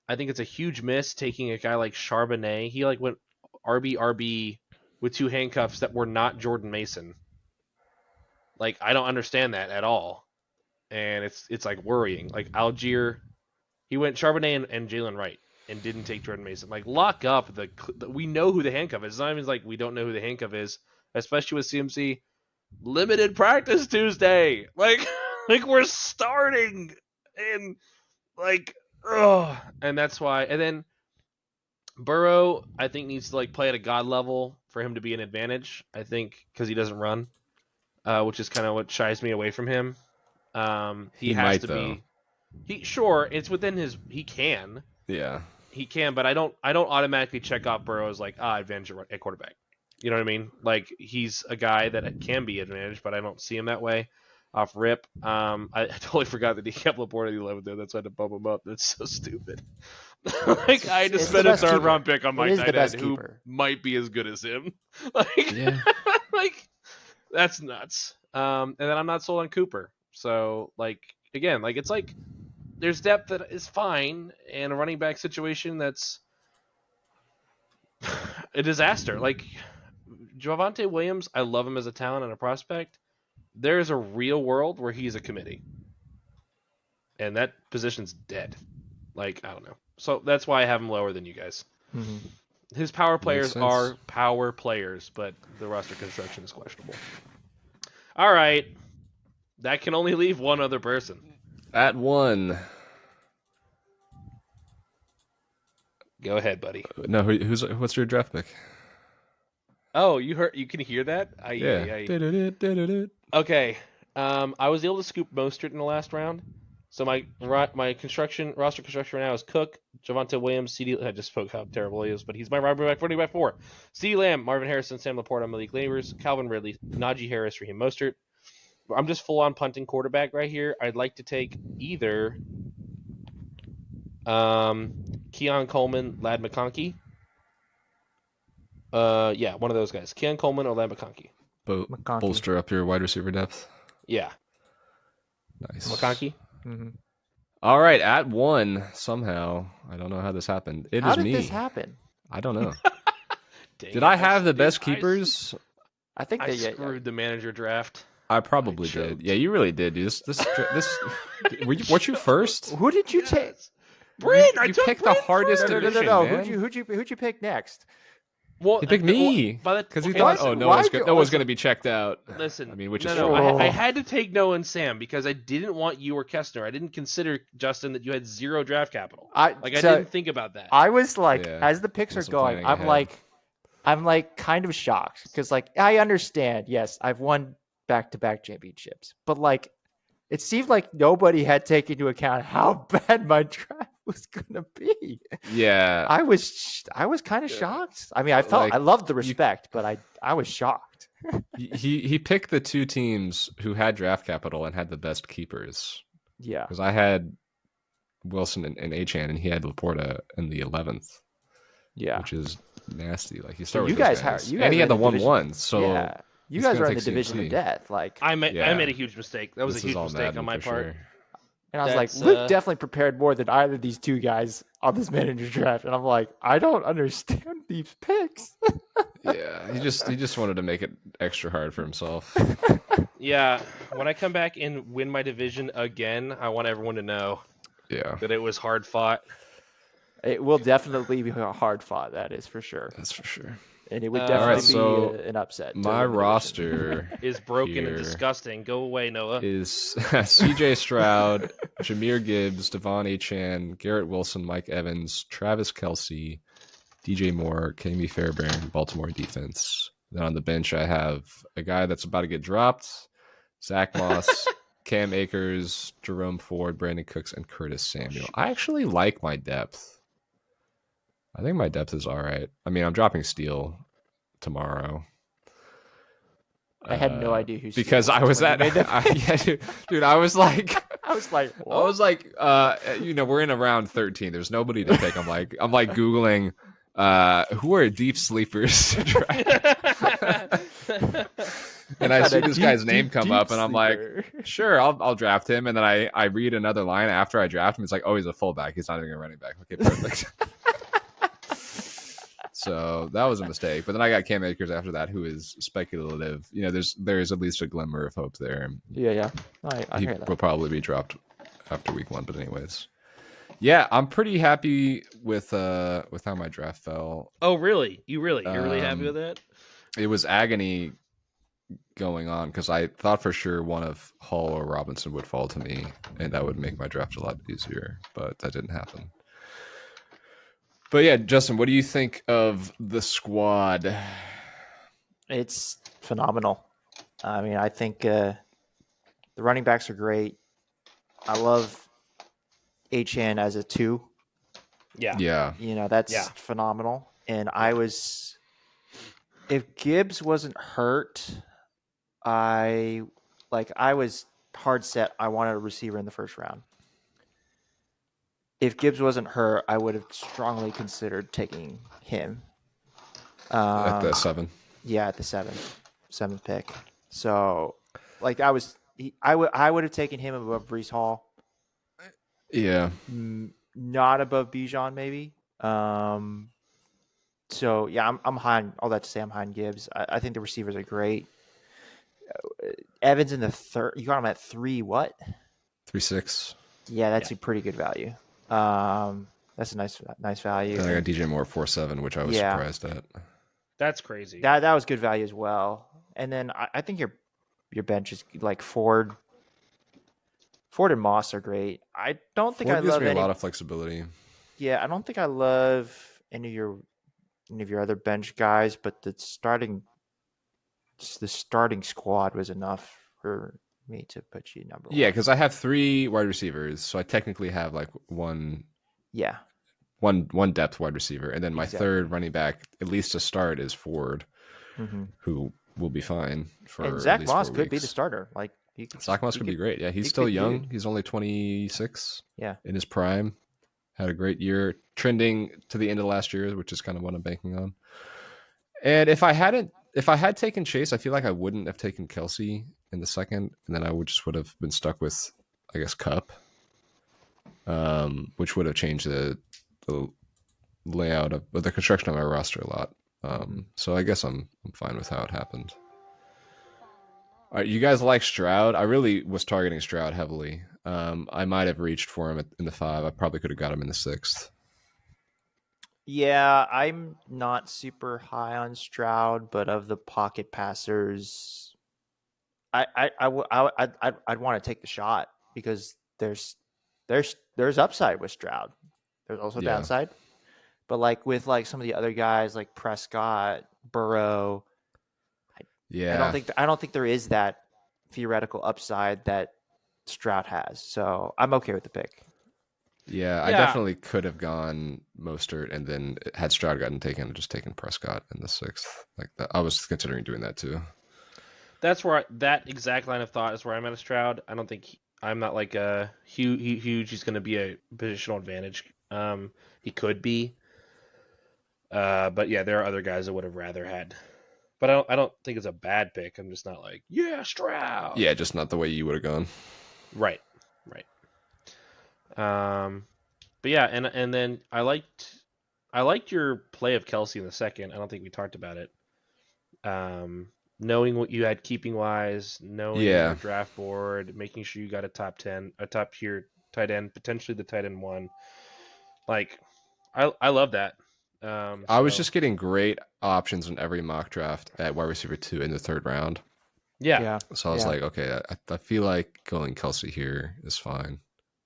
I think it's a huge miss taking a guy like Charbonnet. He like went RB with 2 handcuffs that were not Jordan Mason. Like I don't understand that at all, and it's like worrying. Like Algier, he went Charbonnet and Jalen Wright and didn't take Jordan Mason. Like lock up we know who the handcuff is. It's not even like we don't know who the handcuff is, especially with CMC. Limited practice Tuesday. Like we're starting, and like and that's why. And then Burrow, I think, needs to like play at a god level for him to be an advantage. I think because he doesn't run, which is kind of what shies me away from him. He has might, to though. be. Sure, it's within his. He can, but I don't automatically check off Burrow as like advantage at quarterback. You know what I mean? Like he's a guy that can be advantage, but I don't see him that way. Off rip, I totally forgot that he kept Laporta at the 11th there. That's why I had to bump him up. That's so stupid. Like I had to It's spend the a best 3rd keeper. round pick on my It is the tight best end who keeper. might be as good as him. Like, Yeah. like that's nuts. And then I'm not sold on Cooper. So like again, like it's like there's depth that is fine, and a running back situation that's a disaster. Like Javonte Williams, I love him as a talent and a prospect. There is a real world where he's a committee, and that position's dead. Like I don't know. So that's why I have him lower than you guys. Mm-hmm. His power Makes players sense. are power players, but the roster construction is questionable. All right, that can only leave one other person. At 1. Go ahead, buddy. No, what's your draft pick? Oh, you heard? You can hear that? Yeah. Okay. I was able to scoop Mostert in the last round. So my roster construction right now is Cook, Javonte Williams, CD. I just spoke how terrible he is, but he's my running back 4. CeeDee Lamb, Marvin Harrison, Sam Laporta, Malik Neighbors, Calvin Ridley, Najee Harris, Raheem Mostert. I'm just full on punting quarterback right here. I'd like to take either Keon Coleman, Lad McConkey. Yeah, one of those guys. Keon Coleman or Lad McConkey. McConkey. Bolster up your wide receiver depth. Yeah, Nice. McConkey. Mm-hmm. All right, at 1 somehow. I don't know how this happened. It How is did me. this happen? I don't know. Dang Did it, I have the dude, best keepers? I think I they screwed the manager draft. I probably did. choked. Yeah, you really did, dude. Weren't you first? Who did you take? Brent, I You took picked the Brent hardest first. No. division, man. Who'd you pick next? Well, He picked me because he thought, listen, no why one's do- no one's listen. going to be checked out. Listen, I mean, which no, is no, true. I had to take Noah and Sam because I didn't want you or Kestner. I didn't consider, Justin, that you had 0 draft capital. I I didn't think about that. I was like, Yeah, as the picks are wasn't going, planning I'm like kind of shocked because like I understand, yes, I've won back-to-back championships, but like it seemed like nobody had taken into account how bad my draft was gonna be. Yeah, I was kind of shocked. I mean, I Like, loved the respect, but I was shocked. he picked the 2 teams who had draft capital and had the best keepers. Yeah, Because I had Wilson and Achan, and he had Laporta in the 11th, yeah. which is nasty. Like you So start you with those guys, guys. you guys and he are had the in division- 1-1. So yeah, you he's guys gonna are in the take division of CMC. death. Like, I made Yeah. a huge mistake. That was this a is huge all mistake Madden on my for part. sure. and I was That's, like, Luke definitely prepared more than either of these 2 guys on this manager draft, and I'm like, I don't understand these picks. Yeah, he just wanted to make it extra hard for himself. Yeah, when I come back and win my division again, I want everyone to know Yeah, that it was hard fought. It will definitely be a hard fought, that is for sure, that's for sure. and it would All definitely right, so be an upset. to My win the division. roster Is broken here and disgusting. Go away, Noah. is CJ Stroud, Jahmyr Gibbs, Devon Achan, Garrett Wilson, Mike Evans, Travis Kelce, DJ Moore, Kami Fairbairn, Baltimore defense. Then on the bench, I have a guy that's about to get dropped, Zach Moss, Cam Akers, Jerome Ford, Brandon Cooks, and Curtis Samuel. I actually like my depth. I think my depth is all right. I mean, I'm dropping Steele tomorrow. I had no idea who Steele because I was when at you made that yeah, dude. I was like, I was like, we're in a round 13. There's nobody to pick. I'm like Googling who are deep sleepers to draft. And I see this guy's name come up, and I'm like, sure, I'll draft him. And then I read another line after I draft him. It's like, oh, he's a fullback. He's not even a running back. Okay, perfect. So that was a mistake. But then I got Cam Akers after that, who is speculative. You know, there's at least a glimmer of hope there. yeah. I He hear that. will probably be dropped after week 1. But anyways, yeah, I'm pretty happy with how my draft fell. Oh, really? You're really happy with that? It was agony going on because I thought for sure one of Hall or Robinson would fall to me, and that would make my draft a lot easier. But that didn't happen. But yeah, Justin, what do you think of the squad? It's phenomenal. I mean, I think the running backs are great. I love HN as a 2. Yeah. Yeah, You know, that's Yeah. phenomenal. And if Gibbs wasn't hurt, I was hard set. I wanted a receiver in the first round. If Gibbs wasn't hurt, I would have strongly considered taking him. at the 7. Yeah, at the seventh pick. So, like, I would have taken him above Brees Hall. Yeah, Not above Bijan, maybe. So yeah, I'm high on all that to say I'm high on Gibbs. I think the receivers are great. Evans in the third, you got him at 3 what? 3.6. Yeah, that's Yeah. a pretty good value. That's a nice value. Then I got And DJ Moore at 4.7, which I was yeah, surprised at. That's crazy. that was good value as well. And then I think your bench is like Ford and Moss are great. I don't think Ford I gives love me a any. lot of flexibility. Yeah, I don't think I love any of your other bench guys, but the starting squad was enough for me to put you number Yeah, one. because I have 3 wide receivers, so I technically have like one Yeah, depth wide receiver, and then my Exactly. third running back, at least to start, is Ford, hmm who will be fine for and at Zach least Moss 4 could be the weeks. starter. Like he could Zach Moss he could be great. Yeah, he's he still could be young. dude. He's only 26 Yeah, in his prime. Had a great year, trending to the end of last year, which is kind of what I'm banking on. And if I had taken Chase, I feel like I wouldn't have taken Kelsey in the second, and then I would have been stuck with, I guess, Cup, which would have changed the layout of the construction of my roster a lot. So I guess I'm fine with how it happened. All right, you guys like Stroud? I really was targeting Stroud heavily. I might have reached for him in the 5. I probably could have got him in the 6th. yeah. I'm not super high on Stroud, but of the pocket passers, I'd want to take the shot because there's upside with Stroud. There's also Yeah. downside, but like with like some of the other guys like Prescott, Burrow, Yeah. I don't think there is that theoretical upside that Stroud has. So I'm okay with the pick. Yeah, I Yeah. definitely could have gone Mostert, and then had Stroud gotten taken, and just taken Prescott in the 6th. Like that, I was considering doing that too. That's where that exact line of thought is where I'm at a Stroud. I don't think I'm not like a huge. He's going to be a positional advantage. He could be, but yeah, there are other guys I would have rather had. But I don't think it's a bad pick. I'm just not like Stroud. Yeah, just not the way you would have gone. Right. But yeah, and then I liked your play of Kelsey in the second. I don't think we talked about it. Knowing what you had keeping wise, knowing your draft board, making sure you got a top tier tight end, potentially the tight end 1. Like, I love that. I was just getting great options in every mock draft at wide receiver 2 in the 3rd round. Yeah. So I was like, okay, I feel like going Kelsey here is fine.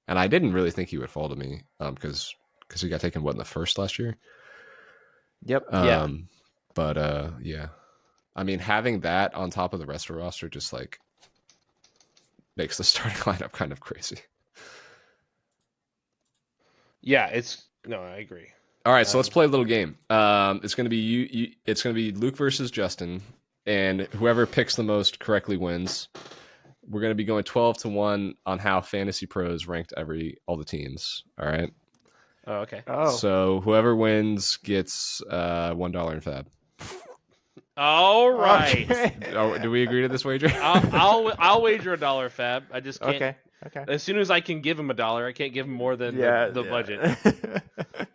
And I didn't really think he would fall to me because he got taken, in the 1st last year? Yep. Yeah. But yeah. I mean, having that on top of the rest of the roster just like makes the starting lineup kind of crazy. Yeah, I agree. All right, so let's play a little game. It's going to be it's going to be Luke versus Justin, and whoever picks the most correctly wins. We're going to be going 12-1 on how Fantasy Pros ranked all the teams. All right. Oh, okay. Oh. So whoever wins gets $1 in Fab. All right. Okay. Oh, do we agree to this wager? I'll wager $1, Fab. I just can't. Okay. As soon as I can give him $1, I can't give him more than the budget.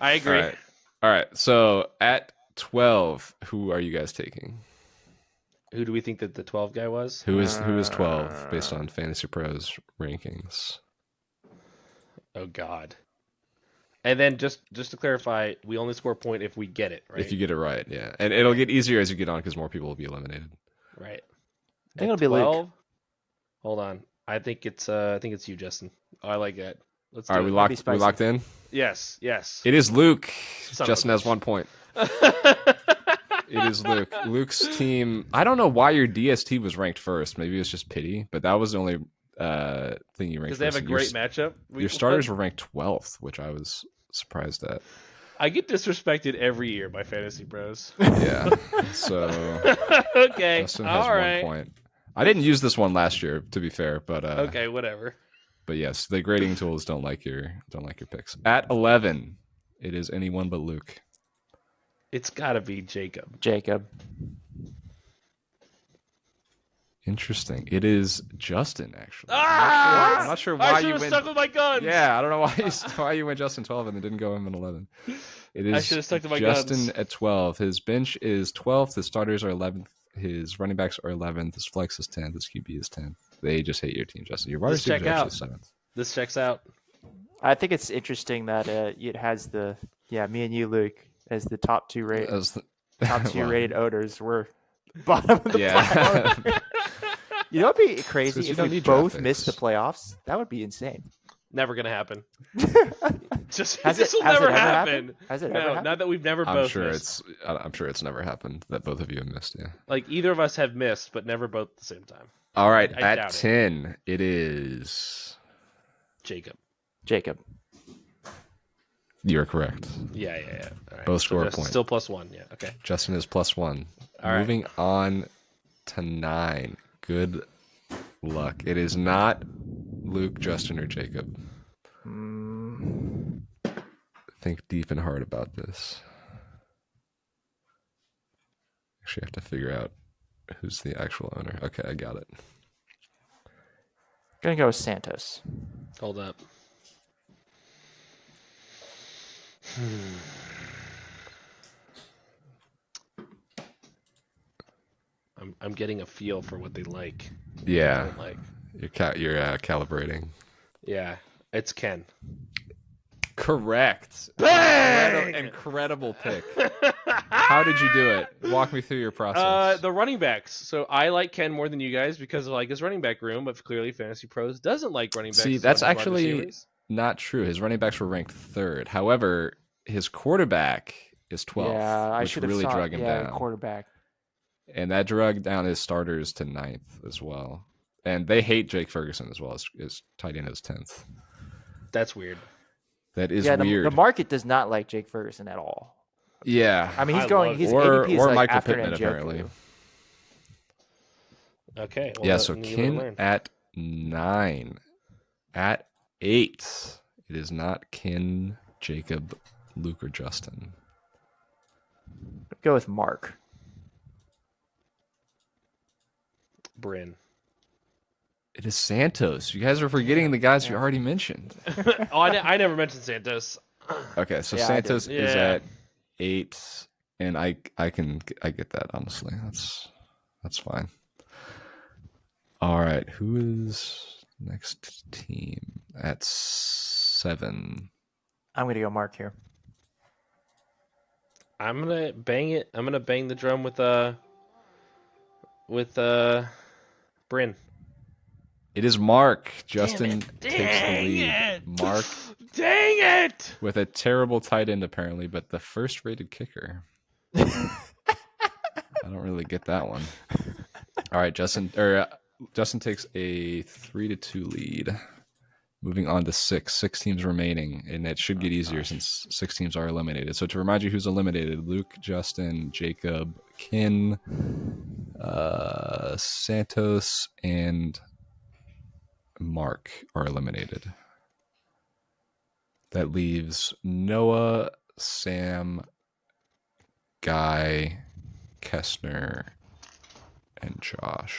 I agree. All right. So at 12, who are you guys taking? Who do we think that the 12 guy was? Who is 12 based on Fantasy Pros rankings? Oh God. And then just to clarify, we only score a point if we get it, right? If you get it right, yeah. And it'll get easier as you get on because more people will be eliminated. Right. I think it'll be Luke. Hold on. I think it's you, Justin. I like that. Let's do All right, it. we locked in? Yes. It is Luke. Son of Justin a has 1 point. It is Luke. Luke's team. I don't know why your DST was ranked first. Maybe it was just pity, but that was the only thing you ranked. Because they have a great matchup. Your starters were ranked 12th, which I was surprised at. I get disrespected every year by Fantasy Bros. Yeah. So okay. Justin has All right. 1 point. I didn't use this one last year, to be fair, but okay, whatever. But yes, the grading tools don't like your picks. At 11, it is anyone but Luke. It's got to be Jacob. Interesting. It is Justin, actually. Ah! I'm not sure I why should you have went. stuck with my guns. Yeah, I don't know why you went Justin 12 and it didn't go him in 11. It is I should have stuck to my Justin guns. at 12. His bench is 12th. His starters are 11th. His running backs are 11th. His flex is 10th. His QB is 10th. They just hate your team, Justin. Your wide Let's receivers check are out. actually 7th. This checks out. I think it's interesting that it has me and you, Luke, as the top two Well, rated owners. We're bottom of the yeah. pile. You know what'd be crazy you if don't we need draft both missed the picks. playoffs? That would be insane. Never gonna happen. Just Has this it- will has it never ever happen. happened? Has it ever No, happened? not that we've never I'm both sure missed. it's never happened that both of you have missed. Yeah. Like either of us have missed, but never both at the same time. All right, I doubt at it. 10, it is. Jacob. Jacob. You're correct. Yeah. All right. Both score a that's point. Still +1. Yeah. Okay. Justin is +1. All right. Moving on to 9. Good luck. It is not Luke, Justin, or Jacob. Think deep and hard about this. Actually, I have to figure out who's the actual owner. Okay, I got it. Gonna go with Santos. Hold up. I'm getting a feel for what they like. Yeah, Don't like. you're calibrating. Yeah. It's Ken. Correct. Bang! Incredible pick. How did you do it? Walk me through your process. The running backs. So I like Ken more than you guys because of like his running back room, but clearly Fantasy Pros doesn't like running backs. See, as that's much as wide actually receivers. not true. His running backs were ranked 3rd. However, his quarterback is 12th, Yeah, I which should have really thought, drug him down. quarterback. And that drug down his starters to 9th as well. And they hate Jake Ferguson as well. As tight end is 10th. That's weird. That is Yeah, weird. the market does not like Jake Ferguson at all. Yeah. I mean, I love his it. Or- ADP is or like Michael after Pittman, Njoku. apparently. Okay. Well, Yeah, that- so you Ken learn. at 9. At 8, it is not Ken, Jacob, Luke, or Justin. Go with Mark. Bryn. It is Santos. You guys are forgetting the guys you already mentioned. Oh, I never mentioned Santos. Okay, so Yeah, I Santos did. is Yeah. at 8, and I get that, honestly. That's fine. All right, who is next team at 7? I'm gonna go Mark here. I'm gonna bang it. I'm gonna bang the drum with Bryn. It is Mark. Justin it. takes the Dang lead. it. Mark Dang it! with a terrible tight end apparently, but the first rated kicker. I don't really get that one. All right, Justin takes a 3-2 lead. Moving on to 6. 6 teams remaining, and it should get easier since 6 teams are eliminated. So to remind you who's eliminated, Luke, Justin, Jacob, Ken, Santos, and Mark are eliminated. That leaves Noah, Sam, Guy, Kessner, and Josh.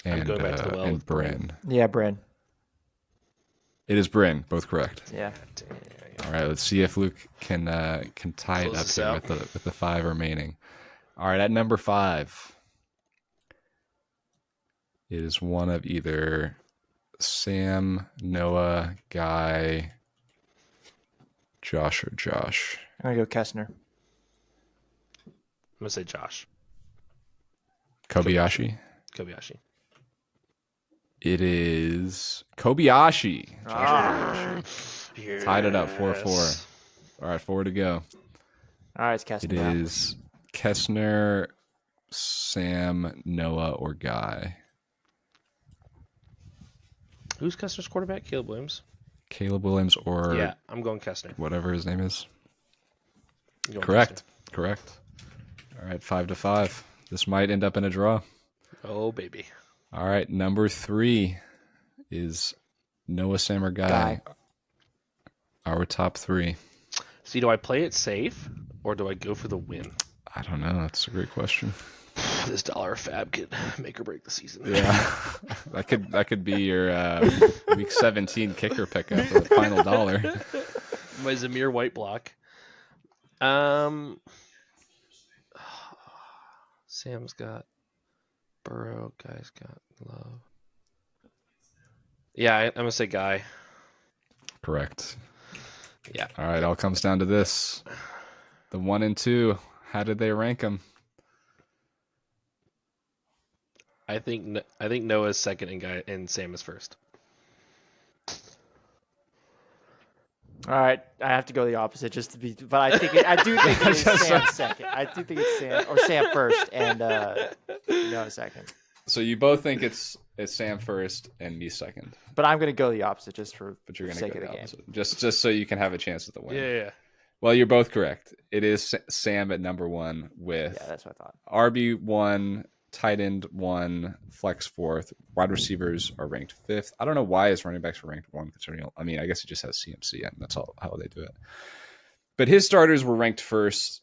I'm And, going back to the well and with Bryn. Bryn. Yeah, Bryn. It is Bryn, both correct. Yeah. All right, let's see if Luke can tie it Close up this here out. with the 5 remaining. All right, at number 5, it is one of either Sam, Noah, Guy, Josh, or Josh. I'm gonna go Kessner. I'm gonna say Josh Kobayashi. Kobayashi. It is Kobayashi. Tied it up 4-4. Yes. All right, 4 to go. All right, it's Kessner. It now. is Kessner, Sam, Noah, or Guy. Who's Kessner's quarterback? Caleb Williams. Caleb Williams or Yeah, I'm going Kessner. whatever his name is. I'm going Correct. Correct. All right, 5-5. This might end up in a draw. Kessner. Oh baby. All right, number 3 is Noah, Sam, or Guy. Guy. Our top 3. See, do I play it safe or do I go for the win? I don't know. That's a great question. This dollar fab could make or break the season. Yeah, that could be your week 17 kicker pickup for the final dollar. My Zamir White block. Sam's got Burrow. Guy's got Love. Yeah, I'm gonna say Guy. Correct. Yeah. All right, all comes down to this: the 1 and 2. How did they rank them? I think Noah's second and Guy and Sam is first. All right, I have to go the opposite just to be, but I do think it's Sam second. I do think it's Sam first and Noah second. So you both think it's Sam first and me second, But I'm gonna go the opposite just for but you're the gonna sake go of the the game. opposite, just so you can have a chance at the win. Yeah. Well, you're both correct. It is Sam at number 1 with Yeah, that's what I thought. RB1, tight end 1, flex 4th. Wide receivers are ranked 5th. I don't know why his running backs are ranked 1. Considering, I mean, I guess he just has CMC, and that's all how they do it. But his starters were ranked first.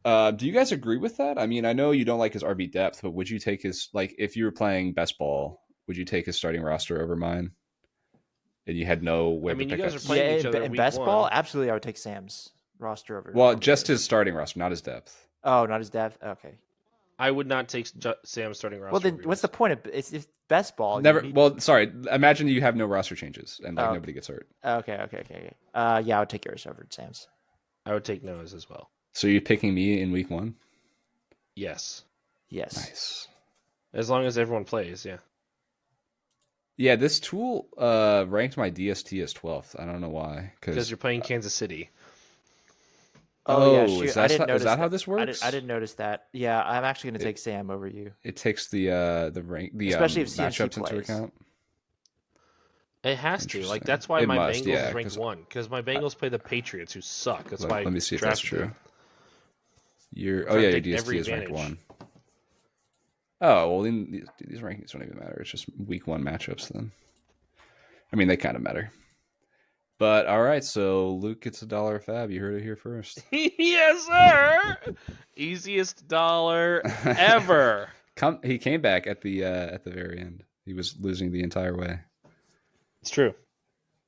Do you guys agree with that? I mean, I know you don't like his RB depth, but would you take his, like, if you were playing best ball, would you take his starting roster over mine? And you had no way to you pick guys up. are playing Yeah, each other in week best one. ball, absolutely, I would take Sam's roster over. Well, over just yours. his starting roster, not his depth. Oh, not his depth. Okay. I would not take Sam's starting roster. Well, then what's the point of it's best ball? Never. You need- Well, sorry. Imagine you have no roster changes and like Oh. nobody gets hurt. Okay. Yeah, I would take yours over Sam's. I would take Noah's as well. So you're picking me in week 1? Yes. Yes. Nice. As long as everyone plays, yeah. Yeah, this tool ranked my DST as 12th. I don't know why. Because you're playing Kansas City. Oh, yeah, Oh, shoot. is I that, didn't is notice that how this works? I didn't notice that. Yeah, I'm actually going to take Sam over you. It takes the rank, the Especially if CMC matchups into plays. account. It has to. Like, Interesting. that's why It my must, Bengals yeah, is ranked 'cause 1. Because my Bengals play the Patriots, who suck. That's why Let me see if I that's drafted true. them. Your Trying to your take DST every is ranked advantage. 1. Oh well, then these rankings don't even matter. It's just week 1 matchups. Then, I mean, they kind of matter. But all right, so Luke gets $1 fab. You heard it here first. Yes, sir. Easiest dollar ever. He came back at the very end. He was losing the entire way. It's true.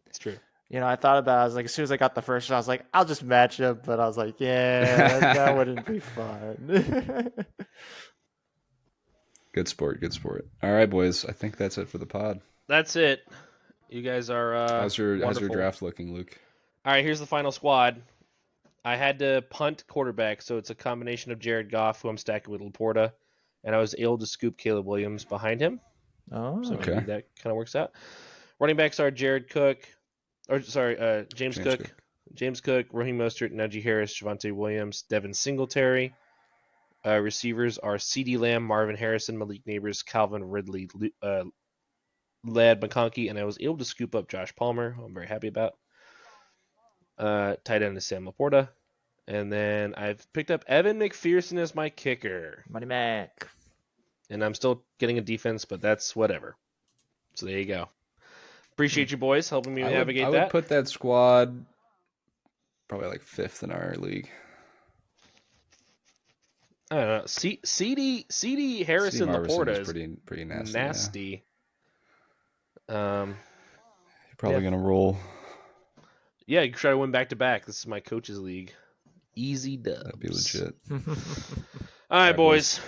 It's true. You know, I thought about it. I was like, as soon as I got the first one, I was like, I'll just match him. But I was like, yeah, that wouldn't be fun. Good sport. All right, boys. I think that's it for the pod. That's it. You guys are How's your wonderful. draft looking, Luke? All right, here's the final squad. I had to punt quarterback, so it's a combination of Jared Goff, who I'm stacking with Laporta, and I was able to scoop Caleb Williams behind him. Oh, So Okay. maybe that kind of works out. Running backs are James Cook, James Cook, Raheem Mostert, Najee Harris, Javonte Williams, Devin Singletary. Receivers are CeeDee Lamb, Marvin Harrison, Malik Neighbors, Calvin Ridley, Lad McConkey, and I was able to scoop up Josh Palmer, who I'm very happy about. Tight end is Sam Laporta. And then I've picked up Evan McPherson as my kicker. Money Mac. And I'm still getting a defense, but that's whatever. So there you go. Appreciate you boys helping me navigate I that. would put that squad probably like 5th in our league. I don't know. CD Harrison Laporta is pretty nasty. nasty. You're probably gonna roll. Yeah, you can try to win back to back. This is my coach's league. Easy dubs. That'd be legit. All right, boys.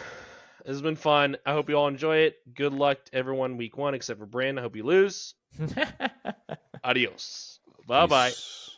This has been fun. I hope you all enjoy it. Good luck to everyone week 1 except for Brandon. I hope you lose. Adios. Bye-bye. Peace.